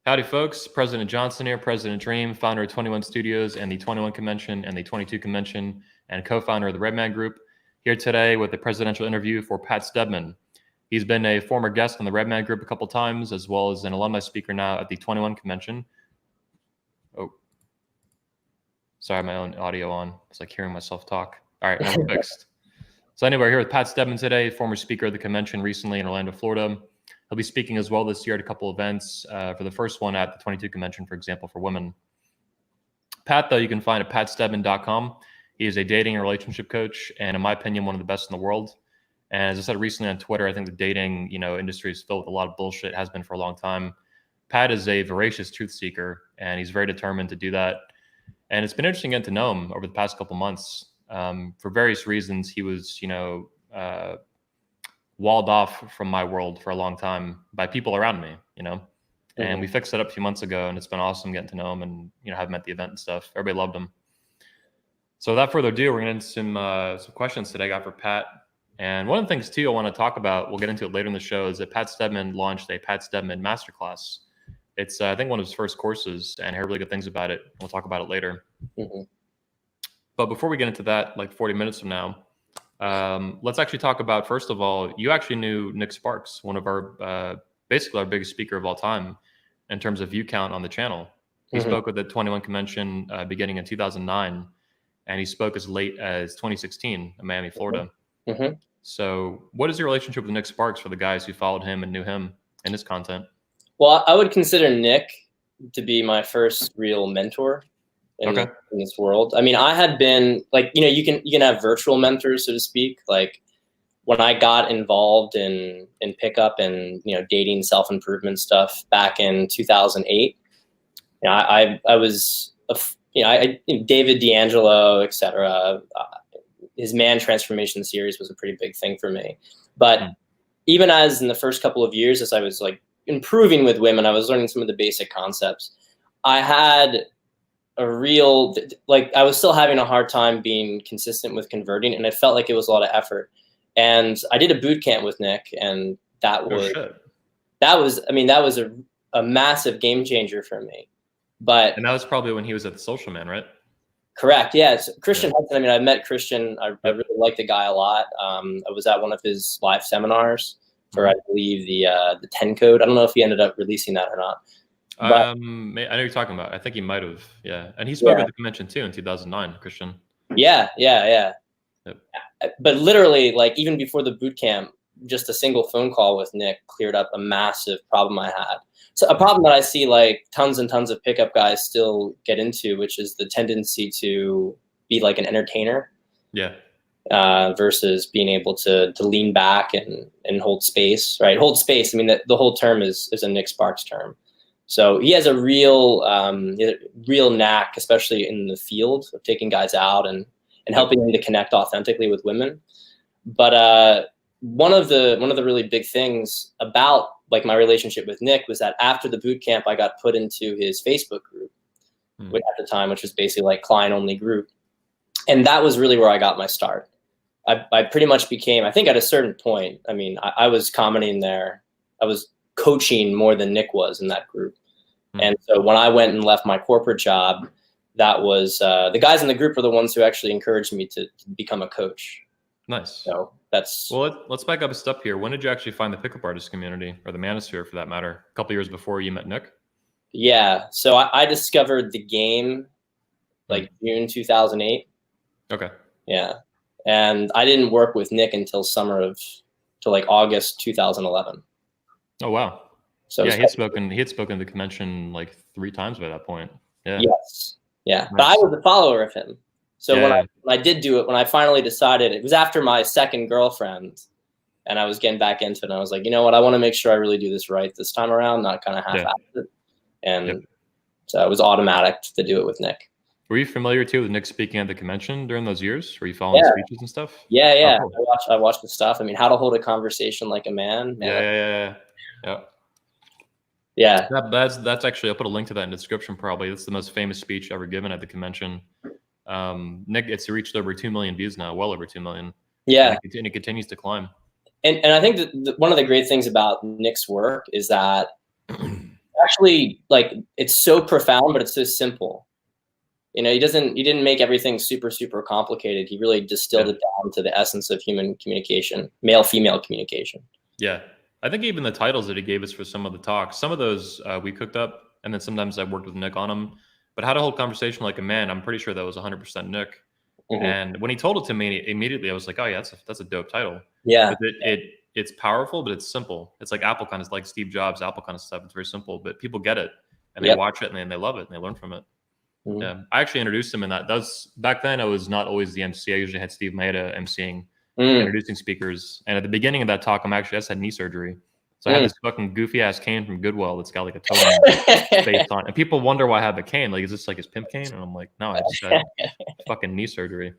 Howdy, folks. President Johnson here, President Dream, founder of 21 Studios and the 21 Convention and the 22 Convention, and co-founder of the Redman Group. Here today with a presidential interview for Pat Stedman. He's been a former guest on the Redman Group a couple times, as well as an alumni speaker now at the 21 Convention. Oh, sorry, my own audio on. It's like hearing myself talk. All right, now we're fixed. So anyway, we're here with Pat Stedman today, former speaker of the convention recently in Orlando, Florida. He'll be speaking as well this year at a couple events. For the first one at the 22 Convention, for example, for women. Pat, though, you can find at patstedman.com. He is a dating and relationship coach, and in my opinion, one of the best in the world. And as I said recently on Twitter, I think the dating, industry is filled with a lot of bullshit. It has been for a long time. Pat is a voracious truth seeker, and he's very determined to do that. And it's been interesting getting to know him over the past couple months. For various reasons, he was, walled off from my world for a long time by people around me, and we fixed it up a few months ago, and it's been awesome getting to know him and, have him at the event and stuff. Everybody loved him. So without further ado, we're going to get into some questions today I got for Pat. And one of the things too I want to talk about, we'll get into it later in the show, is that Pat Stedman launched a Pat Stedman Masterclass. It's, I think, one of his first courses, and I heard really good things about it. We'll talk about it later. But before we get into that, like 40 minutes from now, let's actually talk about, first of all, you actually knew Nick Sparks, one of our, basically our biggest speaker of all time in terms of view count on the channel. He spoke at the 21 Convention beginning in 2009, and he spoke as late as 2016 in Miami, Florida. So what is your relationship with Nick Sparks for the guys who followed him and knew him and his content? Well, I would consider Nick to be my first real mentor in this world. I mean, I had been like, you can have virtual mentors, so to speak. Like when I got involved in pickup and, dating self-improvement stuff back in 2008, I was, David D'Angelo, et cetera. His Man Transformation series was a pretty big thing for me. But even as in the first couple of years, as I was like improving with women, I was learning some of the basic concepts. I had a real, I was still having a hard time being consistent with converting, and it felt like it was a lot of effort. And I did a boot camp with Nick, and that was a massive game changer for me. And that was probably when he was at the Social Man, right? Correct. Yeah. It's Christian Hudson. I mean, I met Christian. I really like the guy a lot. I was at one of his live seminars for, I believe, the 10 code. I don't know if he ended up releasing that or not. But, I know you're talking about. I think he might have. Yeah. And he spoke at the convention too in 2009, Christian. Yeah. Yep. But literally, like even before the boot camp, just a single phone call with Nick cleared up a massive problem I had. So a problem that I see like tons and tons of pickup guys still get into, which is the tendency to be like an entertainer. Yeah. Versus being able to lean back and hold space, right? Hold space. I mean, the whole term is a Nick Sparks term. So he has a real knack, especially in the field, of taking guys out and helping them to connect authentically with women. But one of the really big things about like my relationship with Nick was that after the boot camp, I got put into his Facebook group, which at the time, which was basically like client only group. And that was really where I got my start. I pretty much became, I think at a certain point, I mean, I was commenting there. I was coaching more than Nick was in that group. And so when I went and left my corporate job, that was the guys in the group were the ones who actually encouraged me to become a coach. Nice. So that's... Well, let's back up a step here. When did you actually find the pickup artist community, or the manosphere for that matter? A couple years before you met Nick? Yeah. So I discovered the game like June 2008. Okay. Yeah. And I didn't work with Nick until like August 2011. Oh, wow. So yeah, he had spoken at the convention like 3 times by that point. Yeah. Yes. Yeah. Nice. But I was a follower of him. So when I did do it, when I finally decided, it was after my second girlfriend and I was getting back into it. And I was like, you know what? I want to make sure I really do this right this time around, not kind of half-assed it. And so it was automatic to do it with Nick. Were you familiar too with Nick speaking at the convention during those years? Were you following the speeches and stuff? Yeah. Oh, cool. I watched the stuff. I mean, how to hold a conversation like a man. Yeah. That's actually, I'll put a link to that in the description probably. That's the most famous speech ever given at the convention. Nick, it's reached over 2 million views now, well over 2 million. Yeah. And it continues to climb. And I think that one of the great things about Nick's work is that actually like, it's so profound, but it's so simple. You know, he didn't make everything super, super complicated. He really distilled it down to the essence of human communication, male-female communication. Yeah. I think even the titles that he gave us for some of the talks, some of those we cooked up, and then sometimes I worked with Nick on them. But how to hold conversation like a man, I'm pretty sure that was 100% Nick. And when he told it to me immediately, I was like, oh yeah, that's a dope title. Yeah. But it's powerful, but it's simple. It's like Apple kind of like Steve Jobs, Apple kind of stuff. It's very simple, but people get it and they watch it and they love it and they learn from it. Yeah. I actually introduced him in that. Back then I was not always the MC. I usually had Steve Maeda emceeing, introducing speakers. And at the beginning of that talk, I just had knee surgery. So I had this fucking goofy ass cane from Goodwill that's got like a totem face on. And people wonder why I have a cane. Like, is this like his pimp cane? And I'm like, no, I just had fucking knee surgery.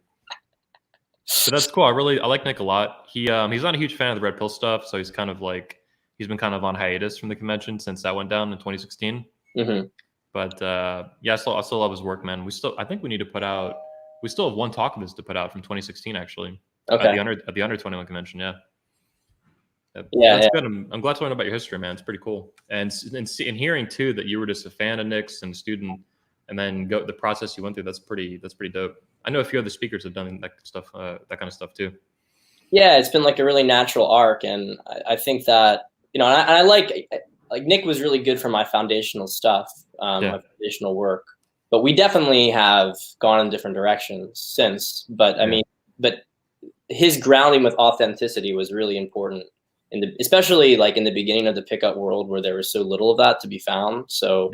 So that's cool. I like Nick a lot. He's not a huge fan of the red pill stuff. So he's kind of like, he's been kind of on hiatus from the convention since that went down in 2016. But yeah, I still love his work, man. I think we need to put out, we still have one talk of his to put out from 2016, actually. Okay. At the under 21 convention. Yeah. Yeah, that's good. I'm glad to learn about your history, man. It's pretty cool. And hearing too that you were just a fan of Nick's and a student, and then the process you went through. That's pretty dope. I know a few other speakers have done that kind of stuff too. Yeah, it's been like a really natural arc, and I think that, you know, and I like Nick was really good for my foundational stuff, my foundational work. But we definitely have gone in different directions since. But I mean, but his grounding with authenticity was really important. Especially like in the beginning of the pickup world where there was so little of that to be found. So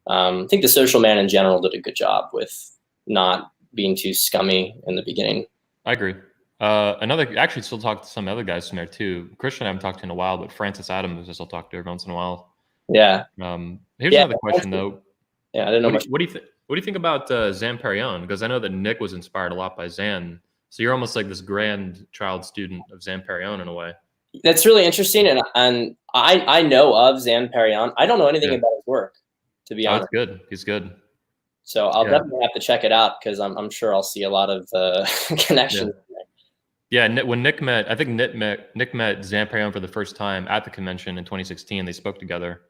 I think the Social Man in general did a good job with not being too scummy in the beginning. I agree. Actually still talk to some other guys from there too. Christian I haven't talked to in a while, but Francis Adams I still talk to every once in a while. Yeah. Here's another question though. Yeah, I didn't know what do you think about Zan Perrion? Because I know that Nick was inspired a lot by Zan. So you're almost like this grandchild student of Zan Perrion in a way. That's really interesting, and I know of Zan Perrion. I don't know anything about his work, to be honest. That's good. He's good. So I'll definitely have to check it out because I'm sure I'll see a lot of connections. Yeah, when Nick met met Zan Perrion for the first time at the convention in 2016. They spoke together,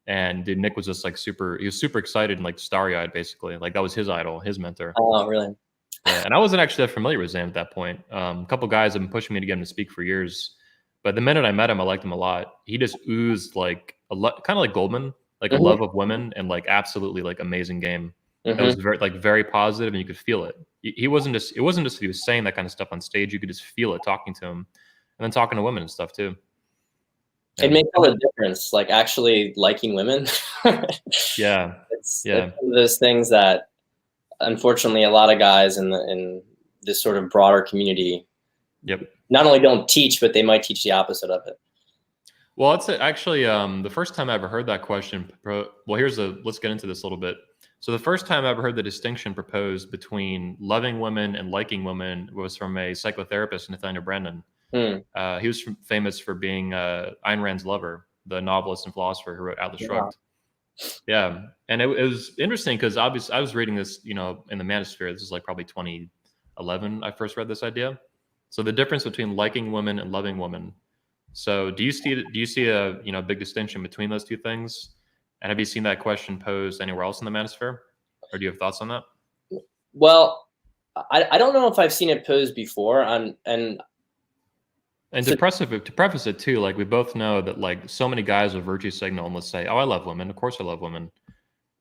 and dude, Nick was just like he was super excited and like starry-eyed, basically. Like that was his idol, his mentor. Oh, really? Yeah, and I wasn't actually that familiar with Zan at that point. A couple guys have been pushing me to get him to speak for years. But the minute I met him, I liked him a lot. He just oozed like kind of like Goldman, like a love of women and like absolutely like amazing game. It was very positive, and you could feel it. It wasn't just that he was saying that kind of stuff on stage. You could just feel it talking to him, and then talking to women and stuff too. It makes all the difference, like actually liking women. It's one of those things that unfortunately a lot of guys in this sort of broader community not only don't teach, but they might teach the opposite of it. Well, it's actually the first time I ever heard that question. Let's get into this a little bit. So the first time I ever heard the distinction proposed between loving women and liking women was from a psychotherapist, Nathaniel Branden. He was famous for being Ayn Rand's lover, the novelist and philosopher who wrote Atlas Shrugged. Yeah, and it was interesting because obviously I was reading this, in the Manosphere. This is like probably 2011. I first read this idea. So the difference between liking women and loving women. So do you see a big distinction between those two things? And have you seen that question posed anywhere else in the Manosphere? Or do you have thoughts on that? Well, I don't know if I've seen it posed before. And to preface it too, like we both know that like so many guys will virtue signal and let's say, oh, I love women. Of course I love women.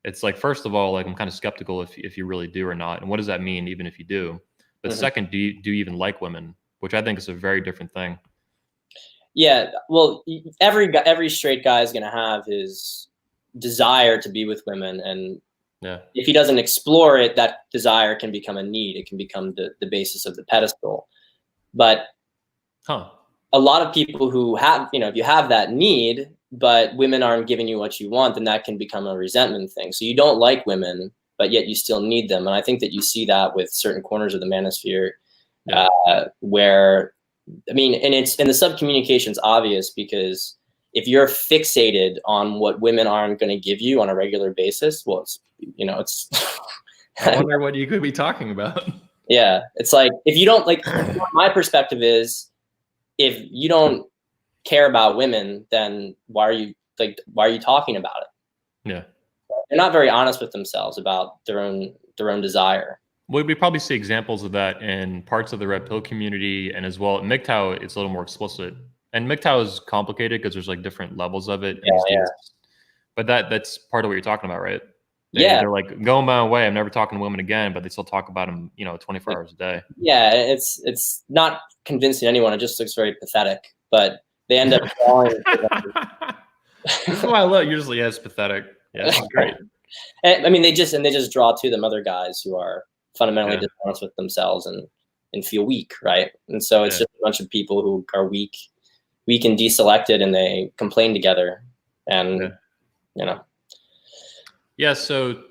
It's like, first of all, like I'm kind of skeptical if you really do or not. And what does that mean, even if you do? But second, do you even like women? Which I think is a very different thing. Yeah, well, every straight guy is going to have his desire to be with women, and if he doesn't explore it, that desire can become a need. It can become the basis of the pedestal. But a lot of people who have, if you have that need, but women aren't giving you what you want, then that can become a resentment thing. So you don't like women, but yet you still need them. And I think that you see that with certain corners of the Manosphere, where, I mean, and the subcommunication's obvious because if you're fixated on what women aren't going to give you on a regular basis, well, it's I wonder what you could be talking about. Yeah. It's like, if you don't like, my perspective is, if you don't care about women, then why are you talking about it? Yeah. They're not very honest with themselves about their own desire. We probably see examples of that in parts of the red pill community, and as well at MGTOW, it's a little more explicit. And MGTOW is complicated because there's like different levels of it. And these dudes, but that's part of what you're talking about, right? They're like, going my own way. I'm never talking to women again, but they still talk about them, 24 hours a day. Yeah, it's not convincing anyone. It just looks very pathetic. But they end up falling. This is why I love it. You're just like, yeah, it's pathetic. Yeah, this is great. I mean, they just draw to them other guys who are fundamentally dishonest with themselves and feel weak, right? And so it's just a bunch of people who are weak and deselected, and they complain together, and Yeah. So,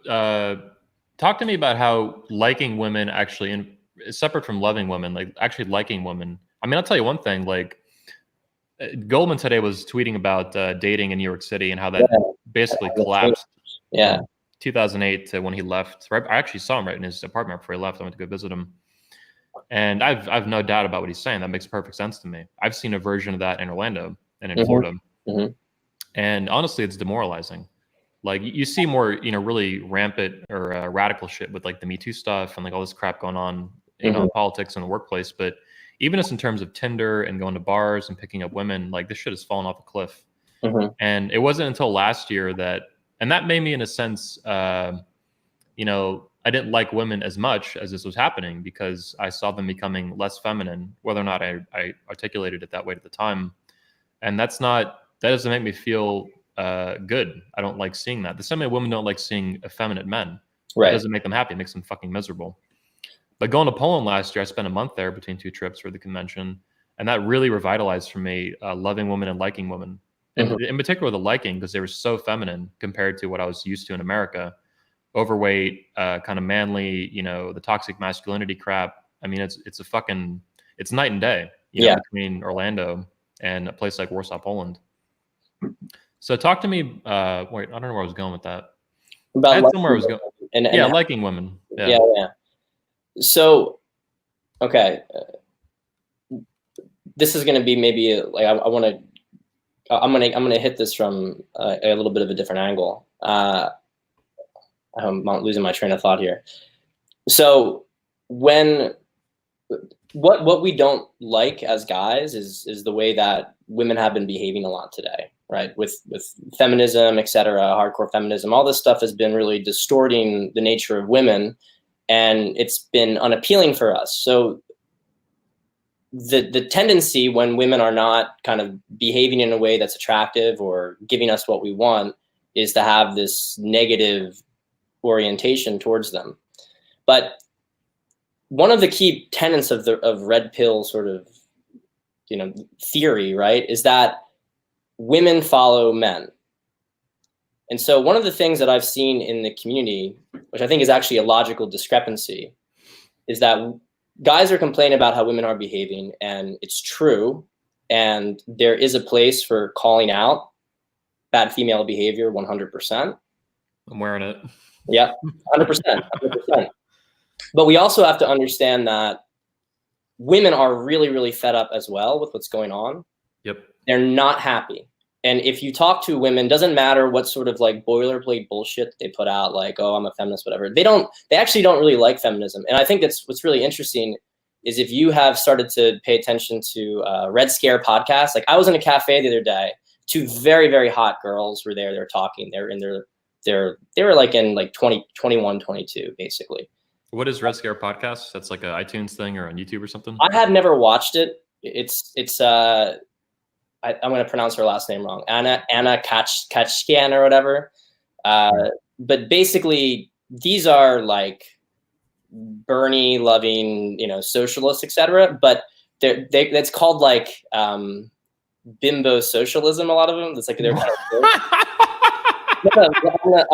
talk to me about how liking women actually, separate from loving women, like actually liking women. I mean, I'll tell you one thing. Like, Goldman today was tweeting about dating in New York City and how that basically collapsed. Yeah. 2008 to when he left. Right, I actually saw him right in his apartment before he left. I went to go visit him, and I've no doubt about what he's saying. That makes perfect sense to me. I've seen a version of that in Orlando and in Florida, and honestly, it's demoralizing. Like, you see more, really rampant or radical shit with like the Me Too stuff and like all this crap going on, in politics and the workplace. But even just in terms of Tinder and going to bars and picking up women, like this shit has fallen off a cliff. And it wasn't until last year and that made me, in a sense, I didn't like women as much as this was happening, because I saw them becoming less feminine, whether or not I articulated it that way at the time. And that doesn't make me feel good. I don't like seeing that. The same way women don't like seeing effeminate men. Right. It doesn't make them happy. It makes them fucking miserable. But going to Poland last year, I spent a month there between 2 trips for the convention. And that really revitalized for me loving women and liking women. And in particular, the liking, because they were so feminine compared to what I was used to in America. Overweight, kind of manly, the toxic masculinity crap. I mean, it's night and day, between Orlando and a place like Warsaw, Poland. So talk to me. Wait, I don't know where I was going with that. I had somewhere I was going. And liking women. Yeah. So, okay. This is going to be maybe like, I'm gonna hit this from a little bit of a different angle. I'm losing my train of thought here. So what we don't like as guys is the way that women have been behaving a lot today, right? With feminism, etc., hardcore feminism, all this stuff has been really distorting the nature of women, and it's been unappealing for us. So the tendency when women are not kind of behaving in a way that's attractive or giving us what we want is to have this negative orientation towards them. But one of the key tenets of red pill sort of, theory, right, is that women follow men. And so one of the things that I've seen in the community, which I think is actually a logical discrepancy, is that guys are complaining about how women are behaving, and it's true. And there is a place for calling out bad female behavior 100%. I'm wearing it. Yeah, 100%. But we also have to understand that women are really, really fed up as well with what's going on. Yep. They're not happy. And if you talk to women, doesn't matter what sort of like boilerplate bullshit they put out, like, oh, I'm a feminist, whatever. They actually don't really like feminism. And I think what's really interesting is if you have started to pay attention to Red Scare podcasts. Like, I was in a cafe the other day, 2 very, very hot girls were there. They were talking. They were like in like 20, 21, 22, basically. What is Red Scare podcast? That's like an iTunes thing or on YouTube or something? I have never watched it. I'm going to pronounce her last name wrong. Anna Kachkian or whatever. But basically, these are like Bernie loving, socialists, etc. But that's called like bimbo socialism. A lot of them. It's like they're kind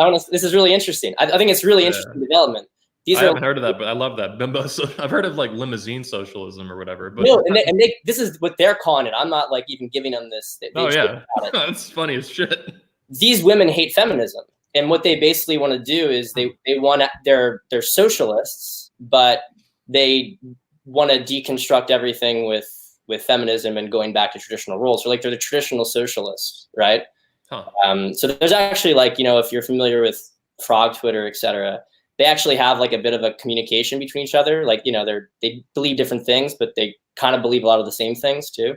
of. This is really interesting. I think it's really interesting development. I haven't heard of that, but I love that bimbo. I've heard of like limousine socialism or whatever. But no, and this is what they're calling it. I'm not like even giving them this. That's funny as shit. These women hate feminism, and what they basically want to do is they want they're socialists, but they want to deconstruct everything with feminism and going back to traditional roles. So like they're the traditional socialists, right? Huh. So there's actually, like, if you're familiar with Frog Twitter, etc., they actually have like a bit of a communication between each other. Like, they believe different things, but they kind of believe a lot of the same things too.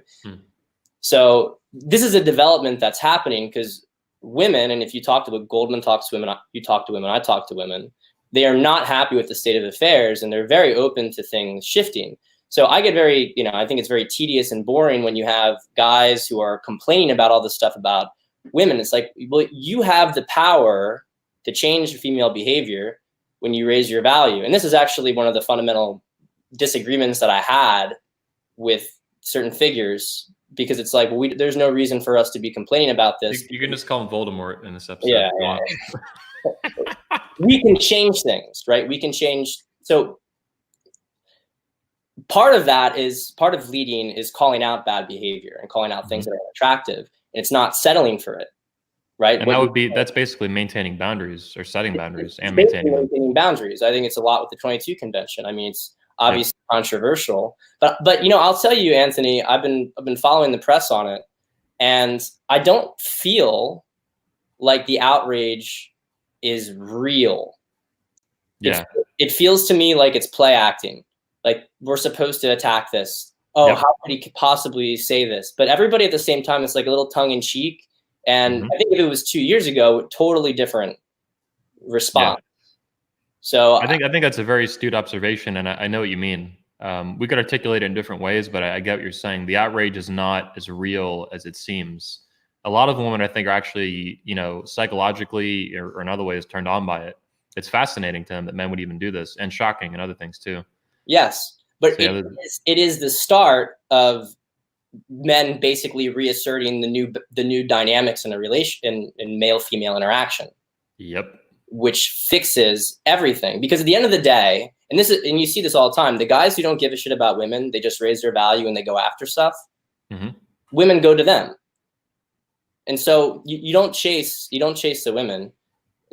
So this is a development that's happening because women, and if you talk to Goldman talks to women, you talk to women, I talk to women, they are not happy with the state of affairs, and they're very open to things shifting. So I get very, I think it's very tedious and boring when you have guys who are complaining about all this stuff about women. It's like, well, you have the power to change female behavior when you raise your value. And this is actually one of the fundamental disagreements that I had with certain figures, because it's like, well, there's no reason for us to be complaining about this. You can just call him Voldemort in this episode. Yeah. We can change things, right? We can change. So part of leading is calling out bad behavior and calling out things that are unattractive. And it's not settling for it, right? And that's basically maintaining boundaries, or setting boundaries and maintaining boundaries. I think it's a lot with the 22 convention. I mean, it's obviously controversial, but I'll tell you, Anthony, I've been following the press on it, and I don't feel like the outrage is real. Yeah. It feels to me like it's play acting. Like, we're supposed to attack this. Oh, how could he possibly say this? But everybody at the same time, it's like a little tongue in cheek. And I think if it was 2 years ago, totally different response. Yeah. So I think that's a very astute observation, and I know what you mean. We could articulate it in different ways, but I get what you're saying. The outrage is not as real as it seems. A lot of women, I think, are actually, psychologically or in other ways turned on by it. It's fascinating to them that men would even do this, and shocking and other things too. Yes, but it is the start of men basically reasserting the new dynamics in a relation in male-female interaction. Yep. Which fixes everything, because at the end of the day, and you see this all the time, the guys who don't give a shit about women, they just raise their value and they go after stuff. Women go to them. And so you don't chase the women.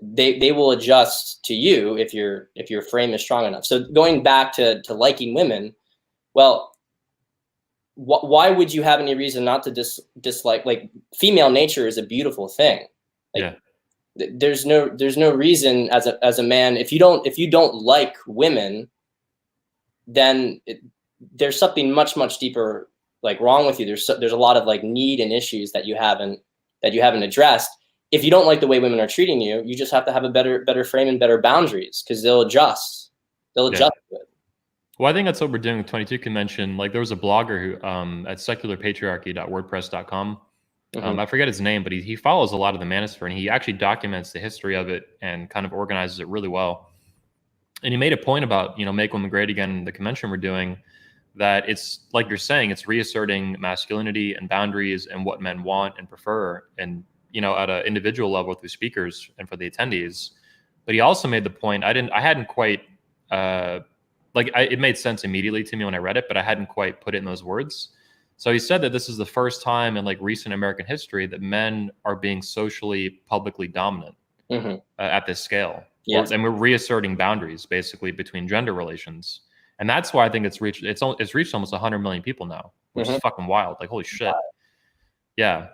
They will adjust to you if your frame is strong enough. So going back to liking women, well, why would you have any reason not to dislike? Like, female nature is a beautiful thing. Like, there's no reason as a man, if you don't like women, then there's something much, much deeper, like, wrong with you. There's a lot of, like, need and issues that you haven't addressed. If you don't like the way women are treating you, you just have to have a better frame and better boundaries, because they'll adjust. They'll adjust to it. Well, I think that's what we're doing with 22 convention. Like, there was a blogger who at secularpatriarchy.wordpress.com. I forget his name, but he follows a lot of the manosphere, and he actually documents the history of it and kind of organizes it really well. And he made a point about, Make Women Great Again, the convention we're doing, that it's like you're saying, it's reasserting masculinity and boundaries and what men want and prefer, and at an individual level through speakers and for the attendees. But he also made the point, I hadn't quite it made sense immediately to me when I read it, but I hadn't quite put it in those words. So he said that this is the first time in, like, recent American history that men are being socially, publicly dominant at this scale. Yes. And we're reasserting boundaries basically between gender relations. And that's why I think it's reached almost 100 million people now, which is fucking wild. Like, holy shit. Yeah.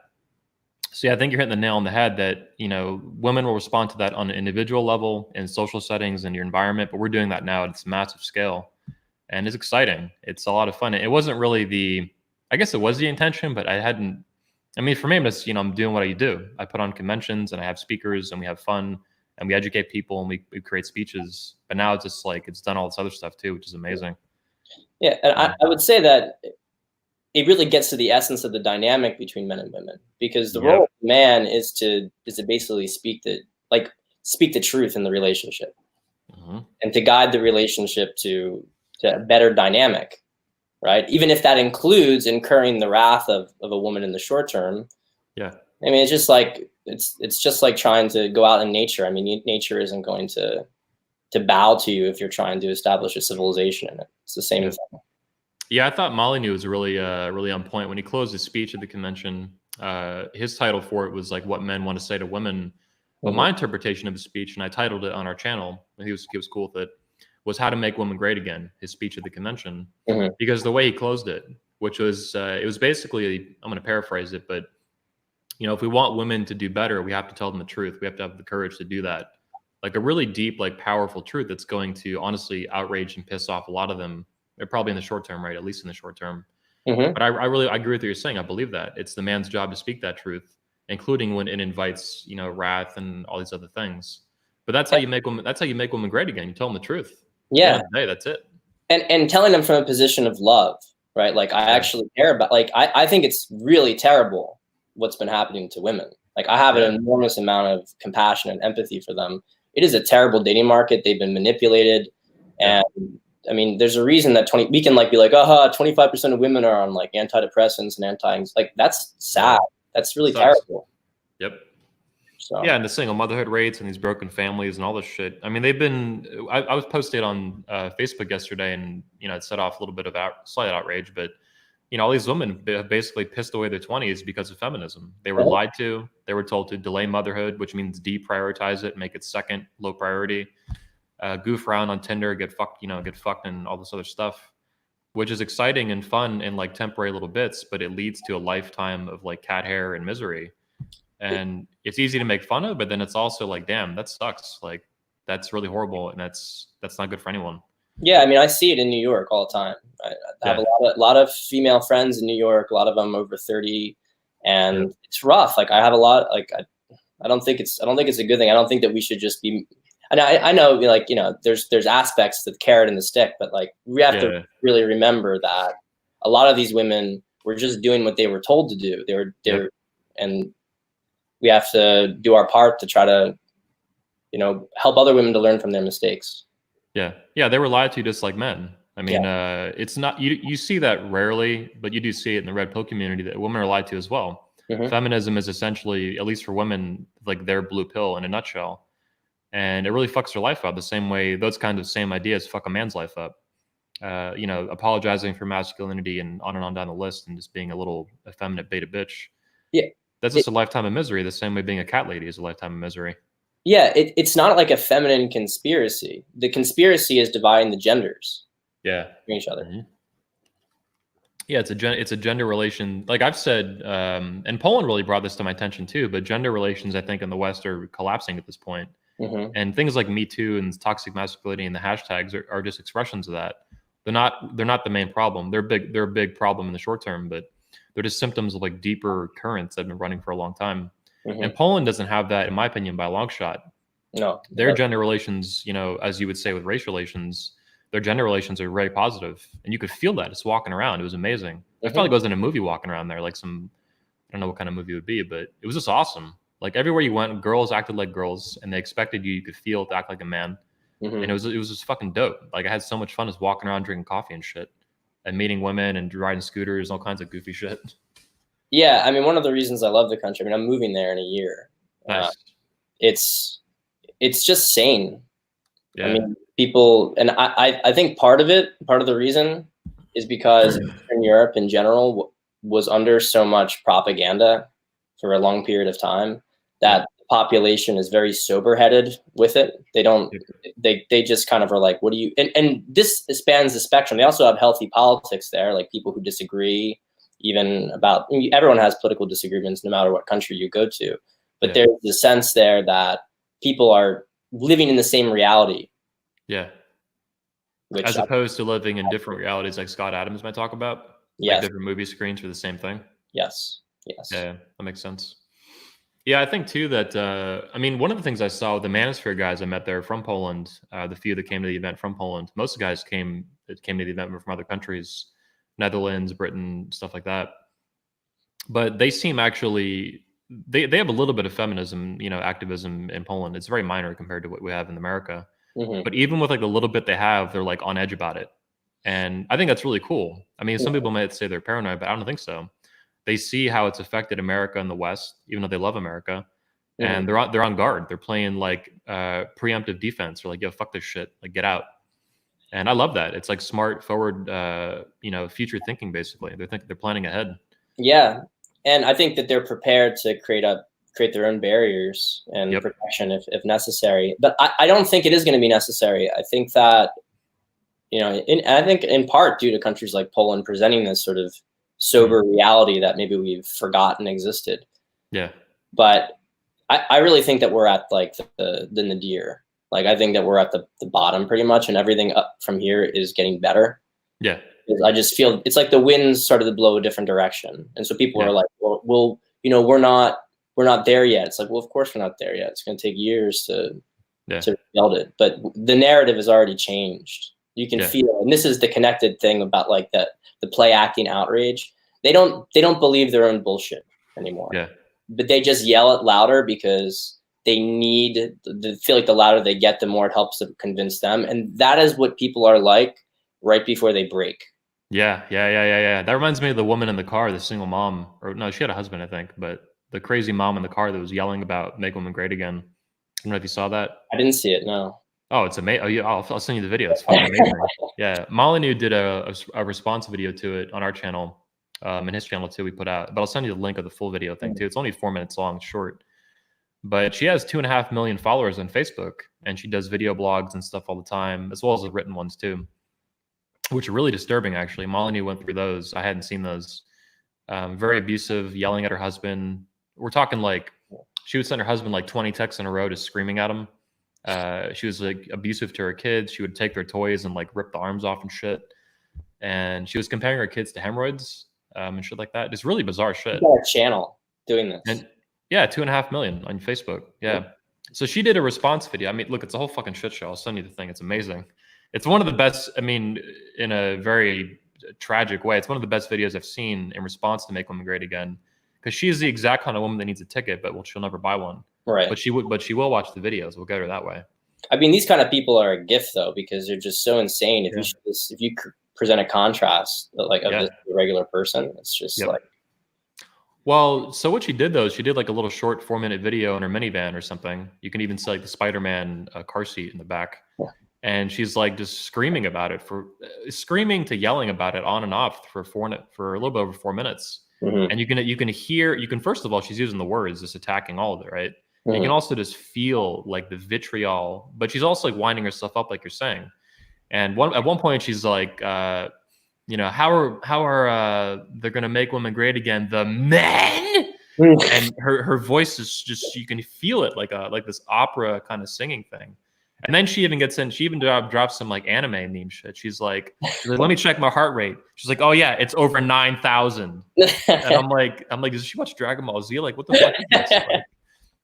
So yeah, I think you're hitting the nail on the head that, women will respond to that on an individual level in social settings and your environment, but we're doing that now at this massive scale. And it's exciting. It's a lot of fun. It wasn't really I guess it was the intention, but for me, I'm just, I'm doing what I do. I put on conventions and I have speakers and we have fun and we educate people and we create speeches. But now it's just like, it's done all this other stuff too, which is amazing. Yeah. And I would say that it really gets to the essence of the dynamic between men and women, because the role of man is to basically speak the truth in the relationship and to guide the relationship to a better dynamic. Right. Even if that includes incurring the wrath of a woman in the short term. Yeah. I mean, it's just like trying to go out in nature. I mean, nature isn't going to bow to you if you're trying to establish a civilization in it. It's the same thing. Yeah. I thought Molyneux was really on point when he closed his speech at the convention. His title for it was like, what men want to say to women. But my interpretation of his speech, and I titled it on our channel, and he was cool with it, was How to Make Women Great Again, his speech at the convention. Because the way he closed it, which was, it was basically, I'm going to paraphrase it, but if we want women to do better, we have to tell them the truth. We have to have the courage to do that. Like a really deep, like powerful truth that's going to honestly outrage and piss off a lot of them. Probably in the short term, right? At least in the short term. Mm-hmm. But I agree with what you're saying. I believe that it's the man's job to speak that truth, including when it invites, wrath and all these other things. But that's how you make women. That's how you make women great again. You tell them the truth. Yeah. At the end of the day, that's it. And telling them from a position of love, right? Like I actually care about. Like I think it's really terrible what's been happening to women. Like I have an enormous amount of compassion and empathy for them. It is a terrible dating market. They've been manipulated, and I mean, there's a reason that we can like be like, 25% of women are on like antidepressants and like that's sad. That's really terrible. Yep. So. Yeah, and the single motherhood rates and these broken families and all this shit. I mean, they've been. I was posted on Facebook yesterday, and it set off a little bit of slight outrage, but all these women have basically pissed away their 20s because of feminism. They were lied to. They were told to delay motherhood, which means deprioritize it, make it second, low priority. Goof around on Tinder, get fucked, and all this other stuff, which is exciting and fun in like temporary little bits, but it leads to a lifetime of like cat hair and misery. And it's easy to make fun of, but then it's also like, damn, that sucks. Like that's really horrible, and that's not good for anyone. Yeah, I mean, I see it in New York all the time. I have a lot of female friends in New York. A lot of them over 30, and it's rough. Like I have a lot. Like I don't think it's a good thing. I don't think that we should just be. And I know, like there's aspects to the carrot and the stick, but like we have to really remember that a lot of these women were just doing what they were told to do. And we have to do our part to try to, help other women to learn from their mistakes. Yeah. They were lied to just like men. I mean, it's not, you see that rarely, but you do see it in the red pill community that women are lied to as well. Mm-hmm. Feminism is essentially, at least for women, like their blue pill in a nutshell. And it really fucks their life up the same way those kinds of same ideas fuck a man's life up. Apologizing for masculinity and on down the list and just being a little effeminate beta bitch. Yeah. That's just a lifetime of misery, the same way being a cat lady is a lifetime of misery. Yeah, it's not like a feminine conspiracy. The conspiracy is dividing the genders. Yeah. From each other. Mm-hmm. Yeah, it's a gender relation. Like I've said, and Poland really brought this to my attention too, but gender relations, I think, in the West are collapsing at this point. Mm-hmm. And things like Me Too and toxic masculinity and the hashtags are just expressions of that. They're not the main problem. They're a big problem in the short term, but they're just symptoms of like deeper currents that have been running for a long time. Mm-hmm. And Poland doesn't have that, in my opinion, by a long shot. No. Their gender relations, as you would say with race relations, their gender relations are very positive. And you could feel that just walking around. It was amazing. Mm-hmm. I felt like I was in a movie walking around there, like I don't know what kind of movie it would be, but it was just awesome. Like everywhere you went, girls acted like girls and they expected you could feel to act like a man. Mm-hmm. And it was just fucking dope. Like I had so much fun just walking around drinking coffee and shit and meeting women and riding scooters and all kinds of goofy shit. Yeah, I mean, one of the reasons I love the country, I mean, I'm moving there in a year. Nice. It's just sane. Yeah. I mean, people, and I think part of the reason is because Eastern Europe in general was under so much propaganda for a long period of time that the population is very sober-headed with it. They just kind of are like, what do you, and this spans the spectrum. They also have healthy politics there, like people who disagree even about, everyone has political disagreements no matter what country you go to, but there's the sense there that people are living in the same reality. Yeah. As opposed to living in different realities like Scott Adams might talk about. Yes. Like different movie screens for the same thing. Yes. Yeah, that makes sense. Yeah, I think too that, one of the things I saw with the Manosphere guys I met there from Poland, the few that came to the event from Poland, most of the guys that came to the event were from other countries, Netherlands, Britain, stuff like that. But they seem actually, they have a little bit of feminism, activism in Poland. It's very minor compared to what we have in America. Mm-hmm. But even with like the little bit they have, they're like on edge about it. And I think that's really cool. I mean, some people might say they're paranoid, but I don't think so. They see how it's affected America and the West, even though they love America. Mm-hmm. And they're on guard. They're playing like preemptive defense. They're like, yo, fuck this shit. Like, get out. And I love that. It's like smart, forward, future thinking, basically. They're planning ahead. Yeah. And I think that they're prepared to create their own barriers and protection if necessary. But I don't think it is going to be necessary. I think that, I think in part due to countries like Poland presenting this sort of sober reality that maybe we've forgotten existed. Yeah. But I really think that we're at like the nadir. Like I think that we're at the bottom pretty much, and everything up from here is getting better. Yeah. I just feel it's like the winds started to blow a different direction, and so people are like, well, you know, we're not there yet. It's like, well, of course we're not there yet. It's going to take years to rebuild it, but the narrative has already changed. You can feel, and this is the connected thing about like the play acting outrage. They don't believe their own bullshit anymore. Yeah. But they just yell it louder because they need to feel like the louder they get, the more it helps to convince them. And that is what people are like right before they break. Yeah. That reminds me of the woman in the car, the single mom, or no, she had a husband, I think, but the crazy mom in the car that was yelling about Make Women Great Again. I don't know if you saw that. I didn't see it. No. Oh, it's amazing. Oh, yeah, I'll send you the video. It's fucking amazing. Yeah. Molyneux did a response video to it on our channel. And his channel too, we put out, but I'll send you the link of the full video thing too. It's only 4 minutes long, short, but she has 2.5 million followers on Facebook, and she does video blogs and stuff all the time, as well as the written ones too, which are really disturbing. Actually, Molyneux went through those. I hadn't seen those. Very abusive, yelling at her husband. We're talking like she would send her husband like 20 texts in a row, just screaming at him. She was like abusive to her kids. She would take their toys and like rip the arms off and shit. And she was comparing her kids to hemorrhoids. And shit like that. It's really bizarre shit. You got a channel doing this. And yeah, 2.5 million on Facebook. Yeah. So she did a response video. I mean, look, it's a whole fucking shit show. I'll send you the thing. It's amazing. It's one of the best. I mean, in a very tragic way, it's one of the best videos I've seen in response to Make Women Great Again. Because she is the exact kind of woman that needs a ticket, but she'll never buy one. Right. But she will watch the videos. We'll get her that way. I mean, these kind of people are a gift though, because they're just so insane. If you present a contrast like of this regular person, it's just like. Well, so what she did though, she did like a little short 4-minute video in her minivan or something. You can even see like the Spider-Man car seat in the back, and she's like just screaming about it screaming to yelling about it on and off for a little bit over 4 minutes. And you can first of all, she's using the words, just attacking all of it, right? You can also just feel like the vitriol, but she's also like winding herself up, like you're saying. And at one point, she's like, you know, how are they're gonna make women great again? The men. And her voice is just, you can feel it like this opera kind of singing thing. And then she even drops some like anime meme shit. She's like, let me check my heart rate. She's like, oh yeah, it's over 9,000. And I'm like, does she watch Dragon Ball Z? Like, what the fuck is this?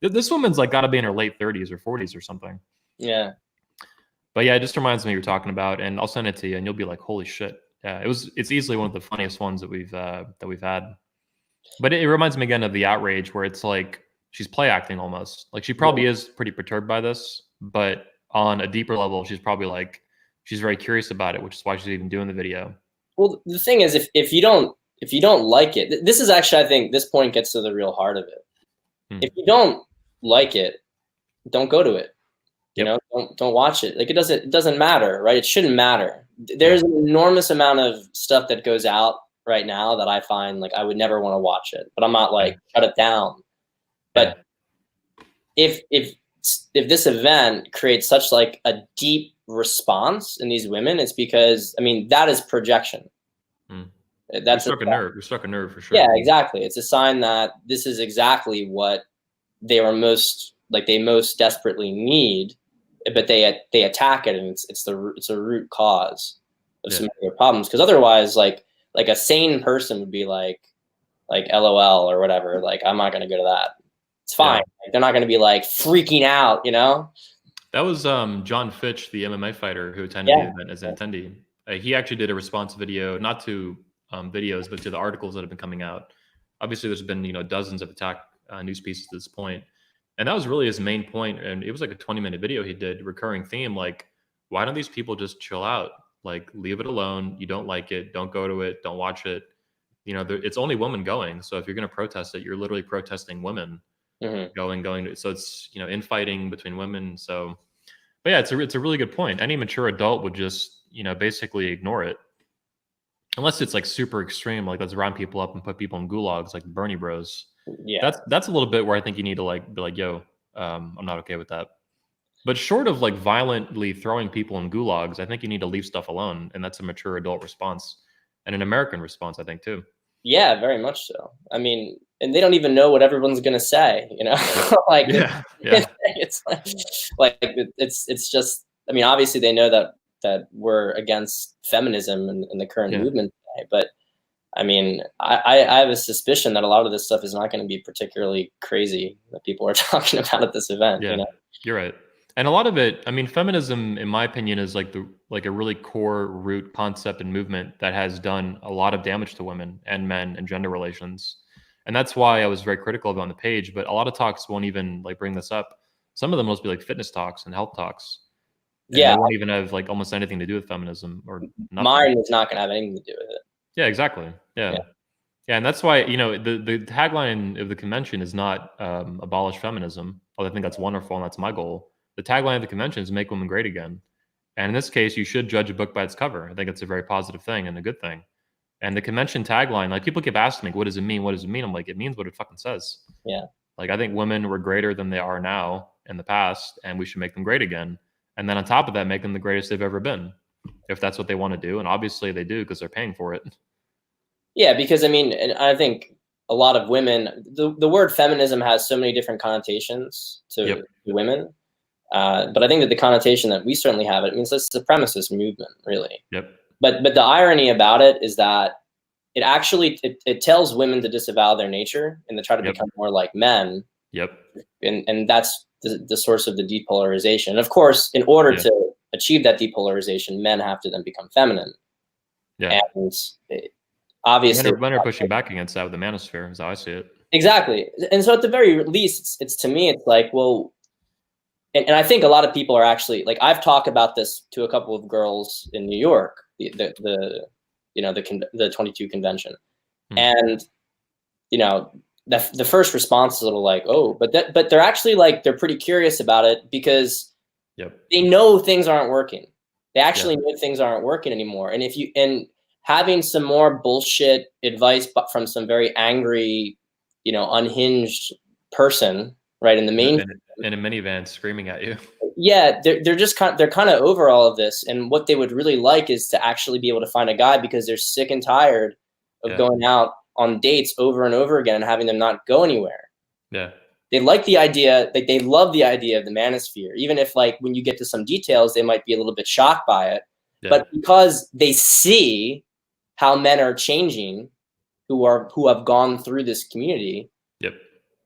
Like, this woman's like got to be in her late 30s or 40s or something. Yeah. But yeah, it just reminds me you're talking about, and I'll send it to you, and you'll be like, holy shit. Yeah, it's easily one of the funniest ones that we've had. But it reminds me again of the outrage where it's like she's play acting almost. Like she probably is pretty perturbed by this, but on a deeper level, she's probably like, she's very curious about it, which is why she's even doing the video. Well, the thing is, if you don't like it, this is actually, I think this point gets to the real heart of it. If you don't like it, don't go to it. You know, don't watch it. Like it doesn't matter, right? It shouldn't matter. There's an enormous amount of stuff that goes out right now that I find like I would never want to watch it, but I'm not like shut it down. But if this event creates such like a deep response in these women, it's because, I mean, that is projection. That's you struck a nerve for sure. Yeah, exactly. It's a sign that this is exactly what they most desperately need, but they attack it, and it's a root cause of some of their problems. Because otherwise, like a sane person would be like LOL or whatever. Like, I'm not gonna go to that. It's fine. Like, they're not gonna be like freaking out, you know. That was John Fitch, the MMA fighter who attended the event as an attendee. He actually did a response video, not to videos, but to the articles that have been coming out. Obviously, there's been dozens of attack news pieces at this point. And that was really his main point. And it was like a 20-minute video he did, recurring theme. Like, why don't these people just chill out? Like, leave it alone. You don't like it. Don't go to it. Don't watch it. It's only women going. So if you're going to protest it, you're literally protesting women going. So it's, infighting between women. So, but yeah, it's a really good point. Any mature adult would just, basically ignore it. Unless it's like super extreme, like let's round people up and put people in gulags like the Bernie Bros. Yeah, that's a little bit where I think you need to like be like, yo, I'm not okay with that. But short of like violently throwing people in gulags, I think you need to leave stuff alone, and that's a mature adult response and an American response, I think, too. Yeah, very much so. I mean, and they don't even know what everyone's gonna say, you know. Like it's it's just, I mean, obviously they know that we're against feminism and the current movement today, but I mean, I have a suspicion that a lot of this stuff is not going to be particularly crazy that people are talking about at this event. Yeah, you know? you're right. And a lot of it, I mean, feminism, in my opinion, is like a really core root concept and movement that has done a lot of damage to women and men and gender relations. And that's why I was very critical of it on the page. But a lot of talks won't even like bring this up. Some of them will be like fitness talks and health talks, and they won't even have like almost anything to do with feminism or nothing. Mine is not going to have anything to do with it. Yeah, exactly. Yeah. And that's why, you know, the tagline of the convention is not abolish feminism, although I think that's wonderful and that's my goal. The tagline of the convention is make women great again. And in this case, you should judge a book by its cover. I think it's a very positive thing and a good thing. And the convention tagline, like people keep asking me, what does it mean? What does it mean? I'm like, it means what it fucking says. Yeah. Like, I think women were greater than they are now in the past, and we should make them great again. And then on top of that, make them the greatest they've ever been, if that's what they want to do. And obviously they do because they're paying for it. Yeah, because I mean, and I think a lot of women, the word feminism has so many different connotations to women. But I think that the connotation that we certainly have, it means it's a supremacist movement, really. Yep. But the irony about it is that it actually it tells women to disavow their nature and to try to become more like men. Yep. And that's the source of the depolarization. And of course, in order to achieve that depolarization, men have to then become feminine. Yeah. And obviously, men are pushing back against that with the manosphere, is how I see it. Exactly. And so at the very least, it's to me, it's like, well, and I think a lot of people are actually, like, I've talked about this to a couple of girls in New York, the 22 convention. And, you know, the first response is a little like, oh, but they're actually like, they're pretty curious about it because they know things aren't working. They actually know things aren't working anymore. And having some more bullshit advice from some very angry, you know, unhinged person, right, in the main in a minivan screaming at you. Yeah, they're kind of over all of this, and what they would really like is to actually be able to find a guy because they're sick and tired of going out on dates over and over again and having them not go anywhere. Yeah. They like the idea, like they love the idea of the manosphere, even if like when you get to some details, they might be a little bit shocked by it. Yeah. But because they see how men are changing who have gone through this community,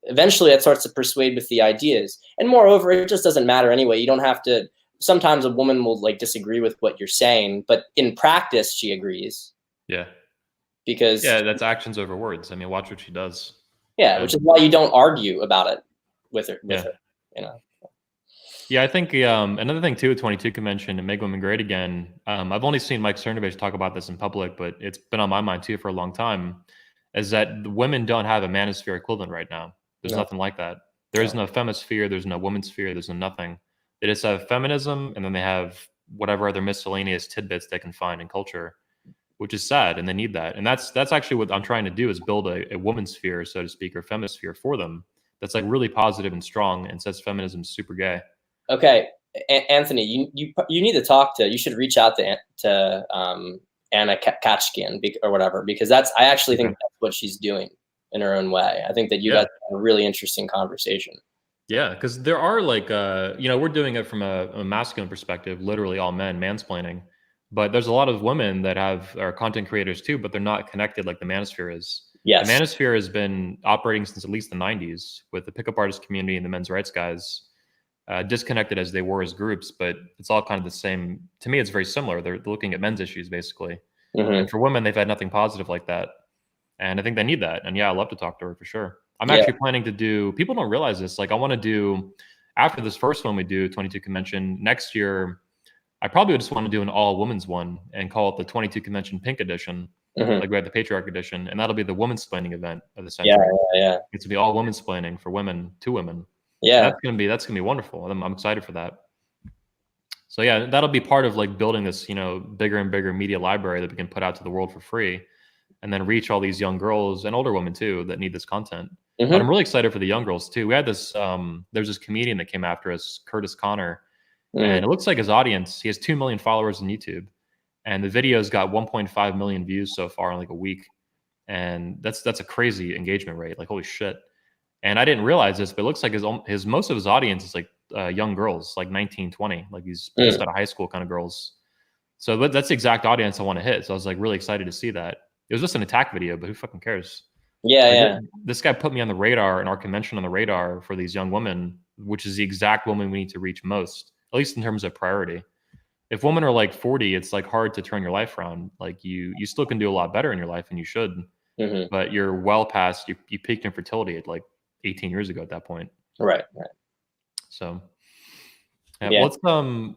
eventually that starts to persuade with the ideas. And moreover, it just doesn't matter anyway. You don't have to, sometimes a woman will like disagree with what you're saying, but in practice, she agrees. Yeah. Because that's actions over words. I mean, watch what she does. Yeah, which is why you don't argue about it with her, you know. Yeah, I think another thing too with 22 convention and Make Women Great Again, I've only seen Mike Cernovich talk about this in public, but it's been on my mind too for a long time, is that the women don't have a manosphere equivalent right now. There's nothing like that. There is no femisphere, there's no women's sphere, there's no nothing. They just have feminism, and then they have whatever other miscellaneous tidbits they can find in culture, which is sad, and they need that. And that's actually what I'm trying to do, is build a woman's sphere, so to speak, or femisphere for them that's like really positive and strong and says feminism is super gay. Okay, Anthony, you need to talk to. You should reach out to Anna Kachkin or whatever, because I actually think that's what she's doing in her own way. I think that you guys have a really interesting conversation. Yeah, because there are like we're doing it from a masculine perspective, literally all men mansplaining, but there's a lot of women that are content creators too, but they're not connected like the manosphere is. Yes, the manosphere has been operating since at least the 90s with the pickup artist community and the men's rights guys. Disconnected as they were as groups, but it's all kind of the same. To me, it's very similar. They're looking at men's issues basically. And for women, they've had nothing positive like that. And I think they need that. And I'd love to talk to her for sure. I'm actually planning to do, people don't realize this. Like I want to do, after this first one we do, 22 convention, next year, I probably would just want to do an all women's one and call it the 22 convention pink edition. Like we had the patriarch edition, and that'll be the women's splaining event of the century. It's gonna be all women's splaining for women to women. Yeah, and that's gonna be wonderful. I'm excited for that. So yeah, that'll be part of like building this, bigger and bigger media library that we can put out to the world for free, and then reach all these young girls and older women too that need this content. But I'm really excited for the young girls too. We had this, there's this comedian that came after us, Curtis Connor, and it looks like his audience, he has 2 million followers on YouTube, and the video's got 1.5 million views so far in like a week. and that's a crazy engagement rate. Like, holy shit. And I didn't realize this, but it looks like his most of his audience is like young girls, like 19, 20, like these just out of high school kind of girls. So that's the exact audience I want to hit. So I was like really excited to see that. It was just an attack video, but who fucking cares? Yeah, like, yeah. This guy put me on the radar, and our convention on the radar for these young women, which is the exact woman we need to reach most, at least in terms of priority. If women are like 40, it's like hard to turn your life around. Like you still can do a lot better in your life, and you should. But you're well past, you peaked in fertility at like 18 years ago at that point. Right. So yeah. Let's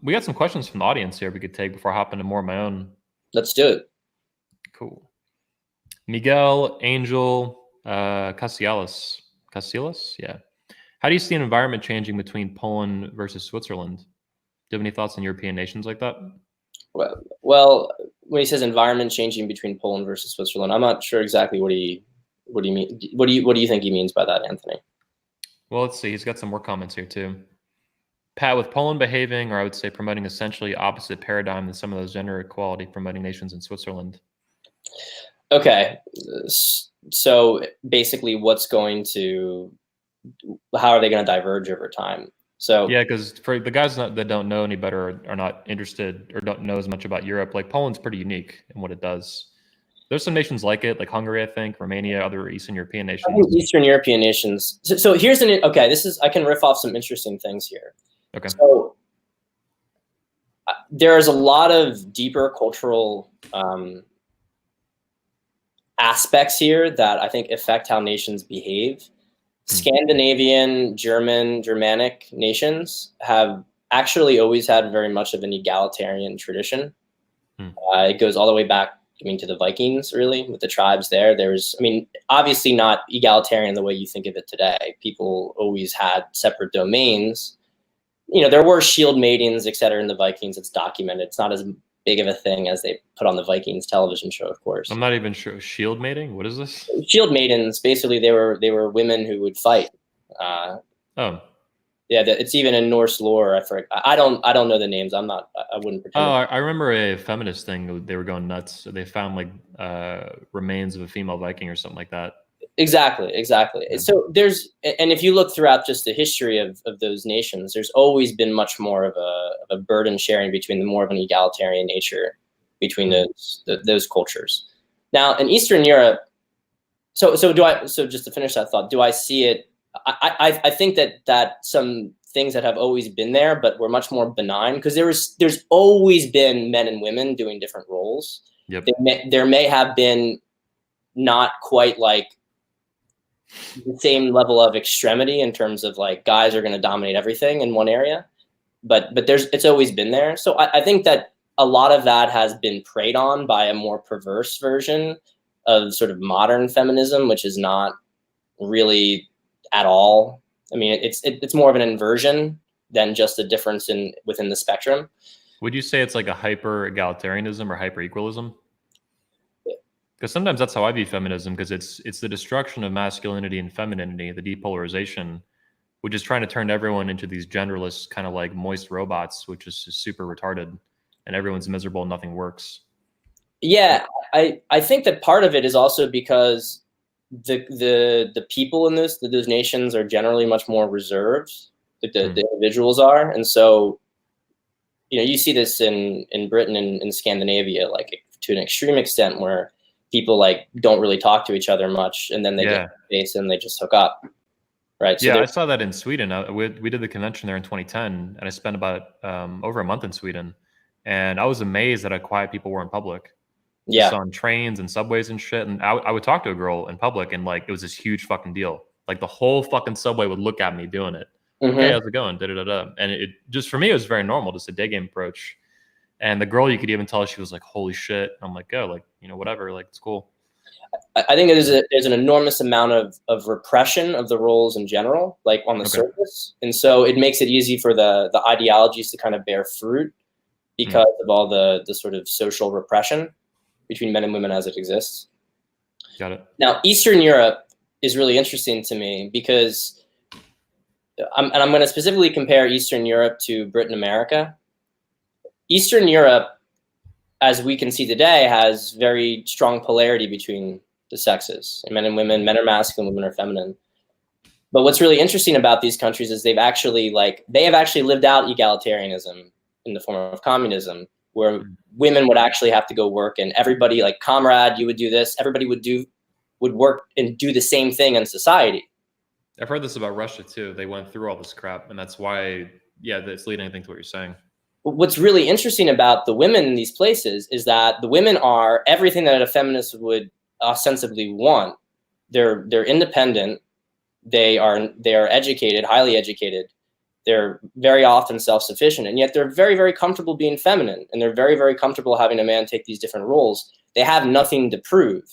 we got some questions from the audience here we could take before I hop into more of my own. Let's do it. Cool. Miguel Angel Casillas. Yeah. How do you see an environment changing between Poland versus Switzerland? Do you have any thoughts on European nations like that? Well, when he says environment changing between Poland versus Switzerland, I'm not sure exactly what he mean. What do you think he means by that, Anthony? Well, let's see. He's got some more comments here too. Pat, with Poland behaving, or I would say promoting essentially opposite paradigm than some of those gender equality promoting nations in Switzerland. Okay, so basically, how are they going to diverge over time? So yeah, because for the guys that don't know any better, are not interested, or don't know as much about Europe, like Poland's pretty unique in what it does. There's some nations like it, like Hungary, I think, Romania, other Eastern European nations. I think Eastern European nations. So here's I can riff off some interesting things here. Okay. So there's a lot of deeper cultural aspects here that I think affect how nations behave. Scandinavian, Germanic nations have actually always had very much of an egalitarian tradition. It goes all the way back, to the Vikings, really, with the tribes there. Obviously not egalitarian the way you think of it today. People always had separate domains. There were shield maidens, et cetera, in the Vikings. It's documented. It's not as big of a thing as they put on the Vikings television show, of course. I'm not even sure. Shield mating? What is this? Shield maidens, basically, they were women who would fight. Yeah, it's even in Norse lore. I don't know the names. I wouldn't pretend. I remember a feminist thing. They were going nuts. They found like remains of a female Viking or something like that. Exactly. Yeah. So and if you look throughout just the history of those nations, there's always been much more of a burden sharing between more of an egalitarian nature between those cultures. Now in Eastern Europe, so just to finish that thought, do I see it? I think that some things that have always been there, but were much more benign, because there's always been men and women doing different roles. Yep. There may have been not quite like the same level of extremity in terms of like guys are going to dominate everything in one area, but it's always been there. So I think that a lot of that has been preyed on by a more perverse version of sort of modern feminism, which is not really at all. It's more of an inversion than just a difference within the spectrum. Would you say it's like a hyper egalitarianism or hyper equalism? Because sometimes that's how I view feminism, because it's the destruction of masculinity and femininity, the depolarization, which is trying to turn everyone into these genderless kind of like moist robots, which is just super retarded, and everyone's miserable and nothing works. Yeah, I think that part of it is also because the people in those nations are generally much more reserved, like the individuals are, and so you see this in Britain and in Scandinavia, like to an extreme extent, where people like don't really talk to each other much, and then they get face and they just hook up, right? So I saw that in Sweden. We did the convention there in 2010, and I spent about over a month in Sweden, and I was amazed at how quiet people were in public. Yeah, just on trains and subways and shit. And I would talk to a girl in public, and like it was this huge fucking deal. Like the whole fucking subway would look at me doing it. Hey, how's it going? And it just, for me, it was very normal, just a day game approach. And the girl, you could even tell she was like, holy shit. I'm like, oh, like, whatever, like it's cool. I think there's an enormous amount of repression of the roles in general, like on the surface. And so it makes it easy for the ideologies to kind of bear fruit because of all the sort of social repression between men and women as it exists. Got it. Now, Eastern Europe is really interesting to me because I'm going to specifically compare Eastern Europe to Britain, America. Eastern Europe, as we can see today, has very strong polarity between the sexes, men and women. Men are masculine, women are feminine. But what's really interesting about these countries is they have actually lived out egalitarianism in the form of communism, where women would actually have to go work, and everybody, like, comrade, you would do this. Everybody would work and do the same thing in society. I've heard this about Russia too. They went through all this crap, and that's why, that's leading, I think, to what you're saying. What's really interesting about the women in these places is that the women are everything that a feminist would ostensibly want. They're independent. They are educated, highly educated. They're very often self-sufficient, and yet they're very, very comfortable being feminine, and they're very, very comfortable having a man take these different roles. They have nothing to prove.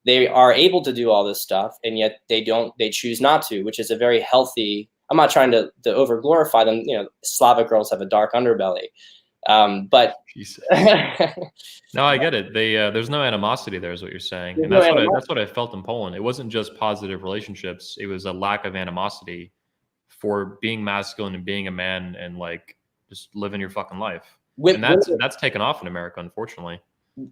They are able to do all this stuff, and yet they choose not to, which is a very healthy. I'm not trying to over glorify them. Slavic girls have a dark underbelly, but no, I get it. There's no animosity there, is what you're saying, and that's what I felt in Poland. It wasn't just positive relationships; it was a lack of animosity for being masculine and being a man and, like, just living your fucking life. And that's taken off in America, unfortunately.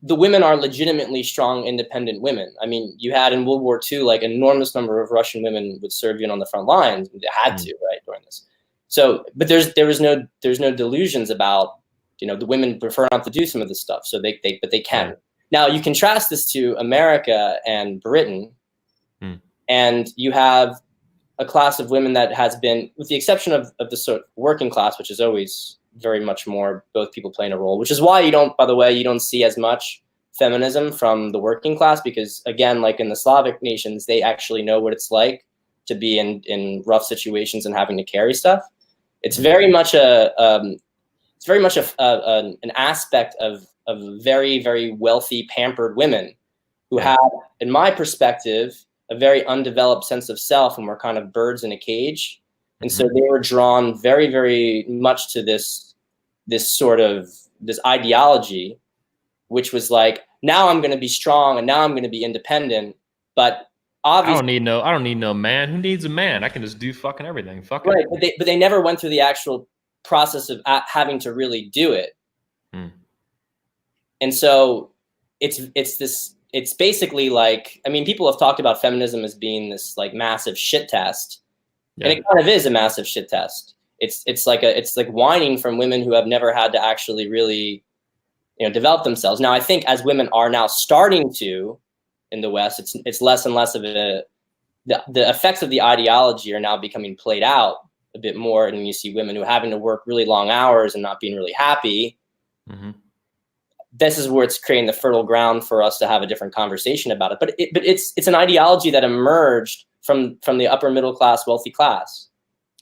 The women are legitimately strong, independent women. I mean, you had in World War II, like, an enormous number of Russian women would serve on the front lines. They had to, right, during this. So, but there's no delusions about, the women prefer not to do some of this stuff. So they can. Right. Now you contrast this to America and Britain, and you have a class of women that has been, with the exception of the sort of working class, which is always very much more both people playing a role, which is why you don't see as much feminism from the working class, because, again, like in the Slavic nations, they actually know what it's like to be in rough situations and having to carry stuff. It's very much an aspect of very, very wealthy, pampered women who have, in my perspective, a very undeveloped sense of self, and were kind of birds in a cage. And so they were drawn very, very much to this ideology, which was like, now I'm going to be strong and now I'm going to be independent. But obviously, I don't need no man. Who needs a man? I can just do fucking everything. Fuck right, it. But they never went through the actual process of having to really do it. And so it's basically like, I mean, people have talked about feminism as being this, like, massive shit test. And it kind of is a massive shit test. It's like whining from women who have never had to actually really, develop themselves. Now, I think as women are now starting to, in the West, it's less and less of the effects of the ideology are now becoming played out a bit more. And you see women who are having to work really long hours and not being really happy. This is where it's creating the fertile ground for us to have a different conversation about it. But it's an ideology that emerged from the upper middle class, wealthy class.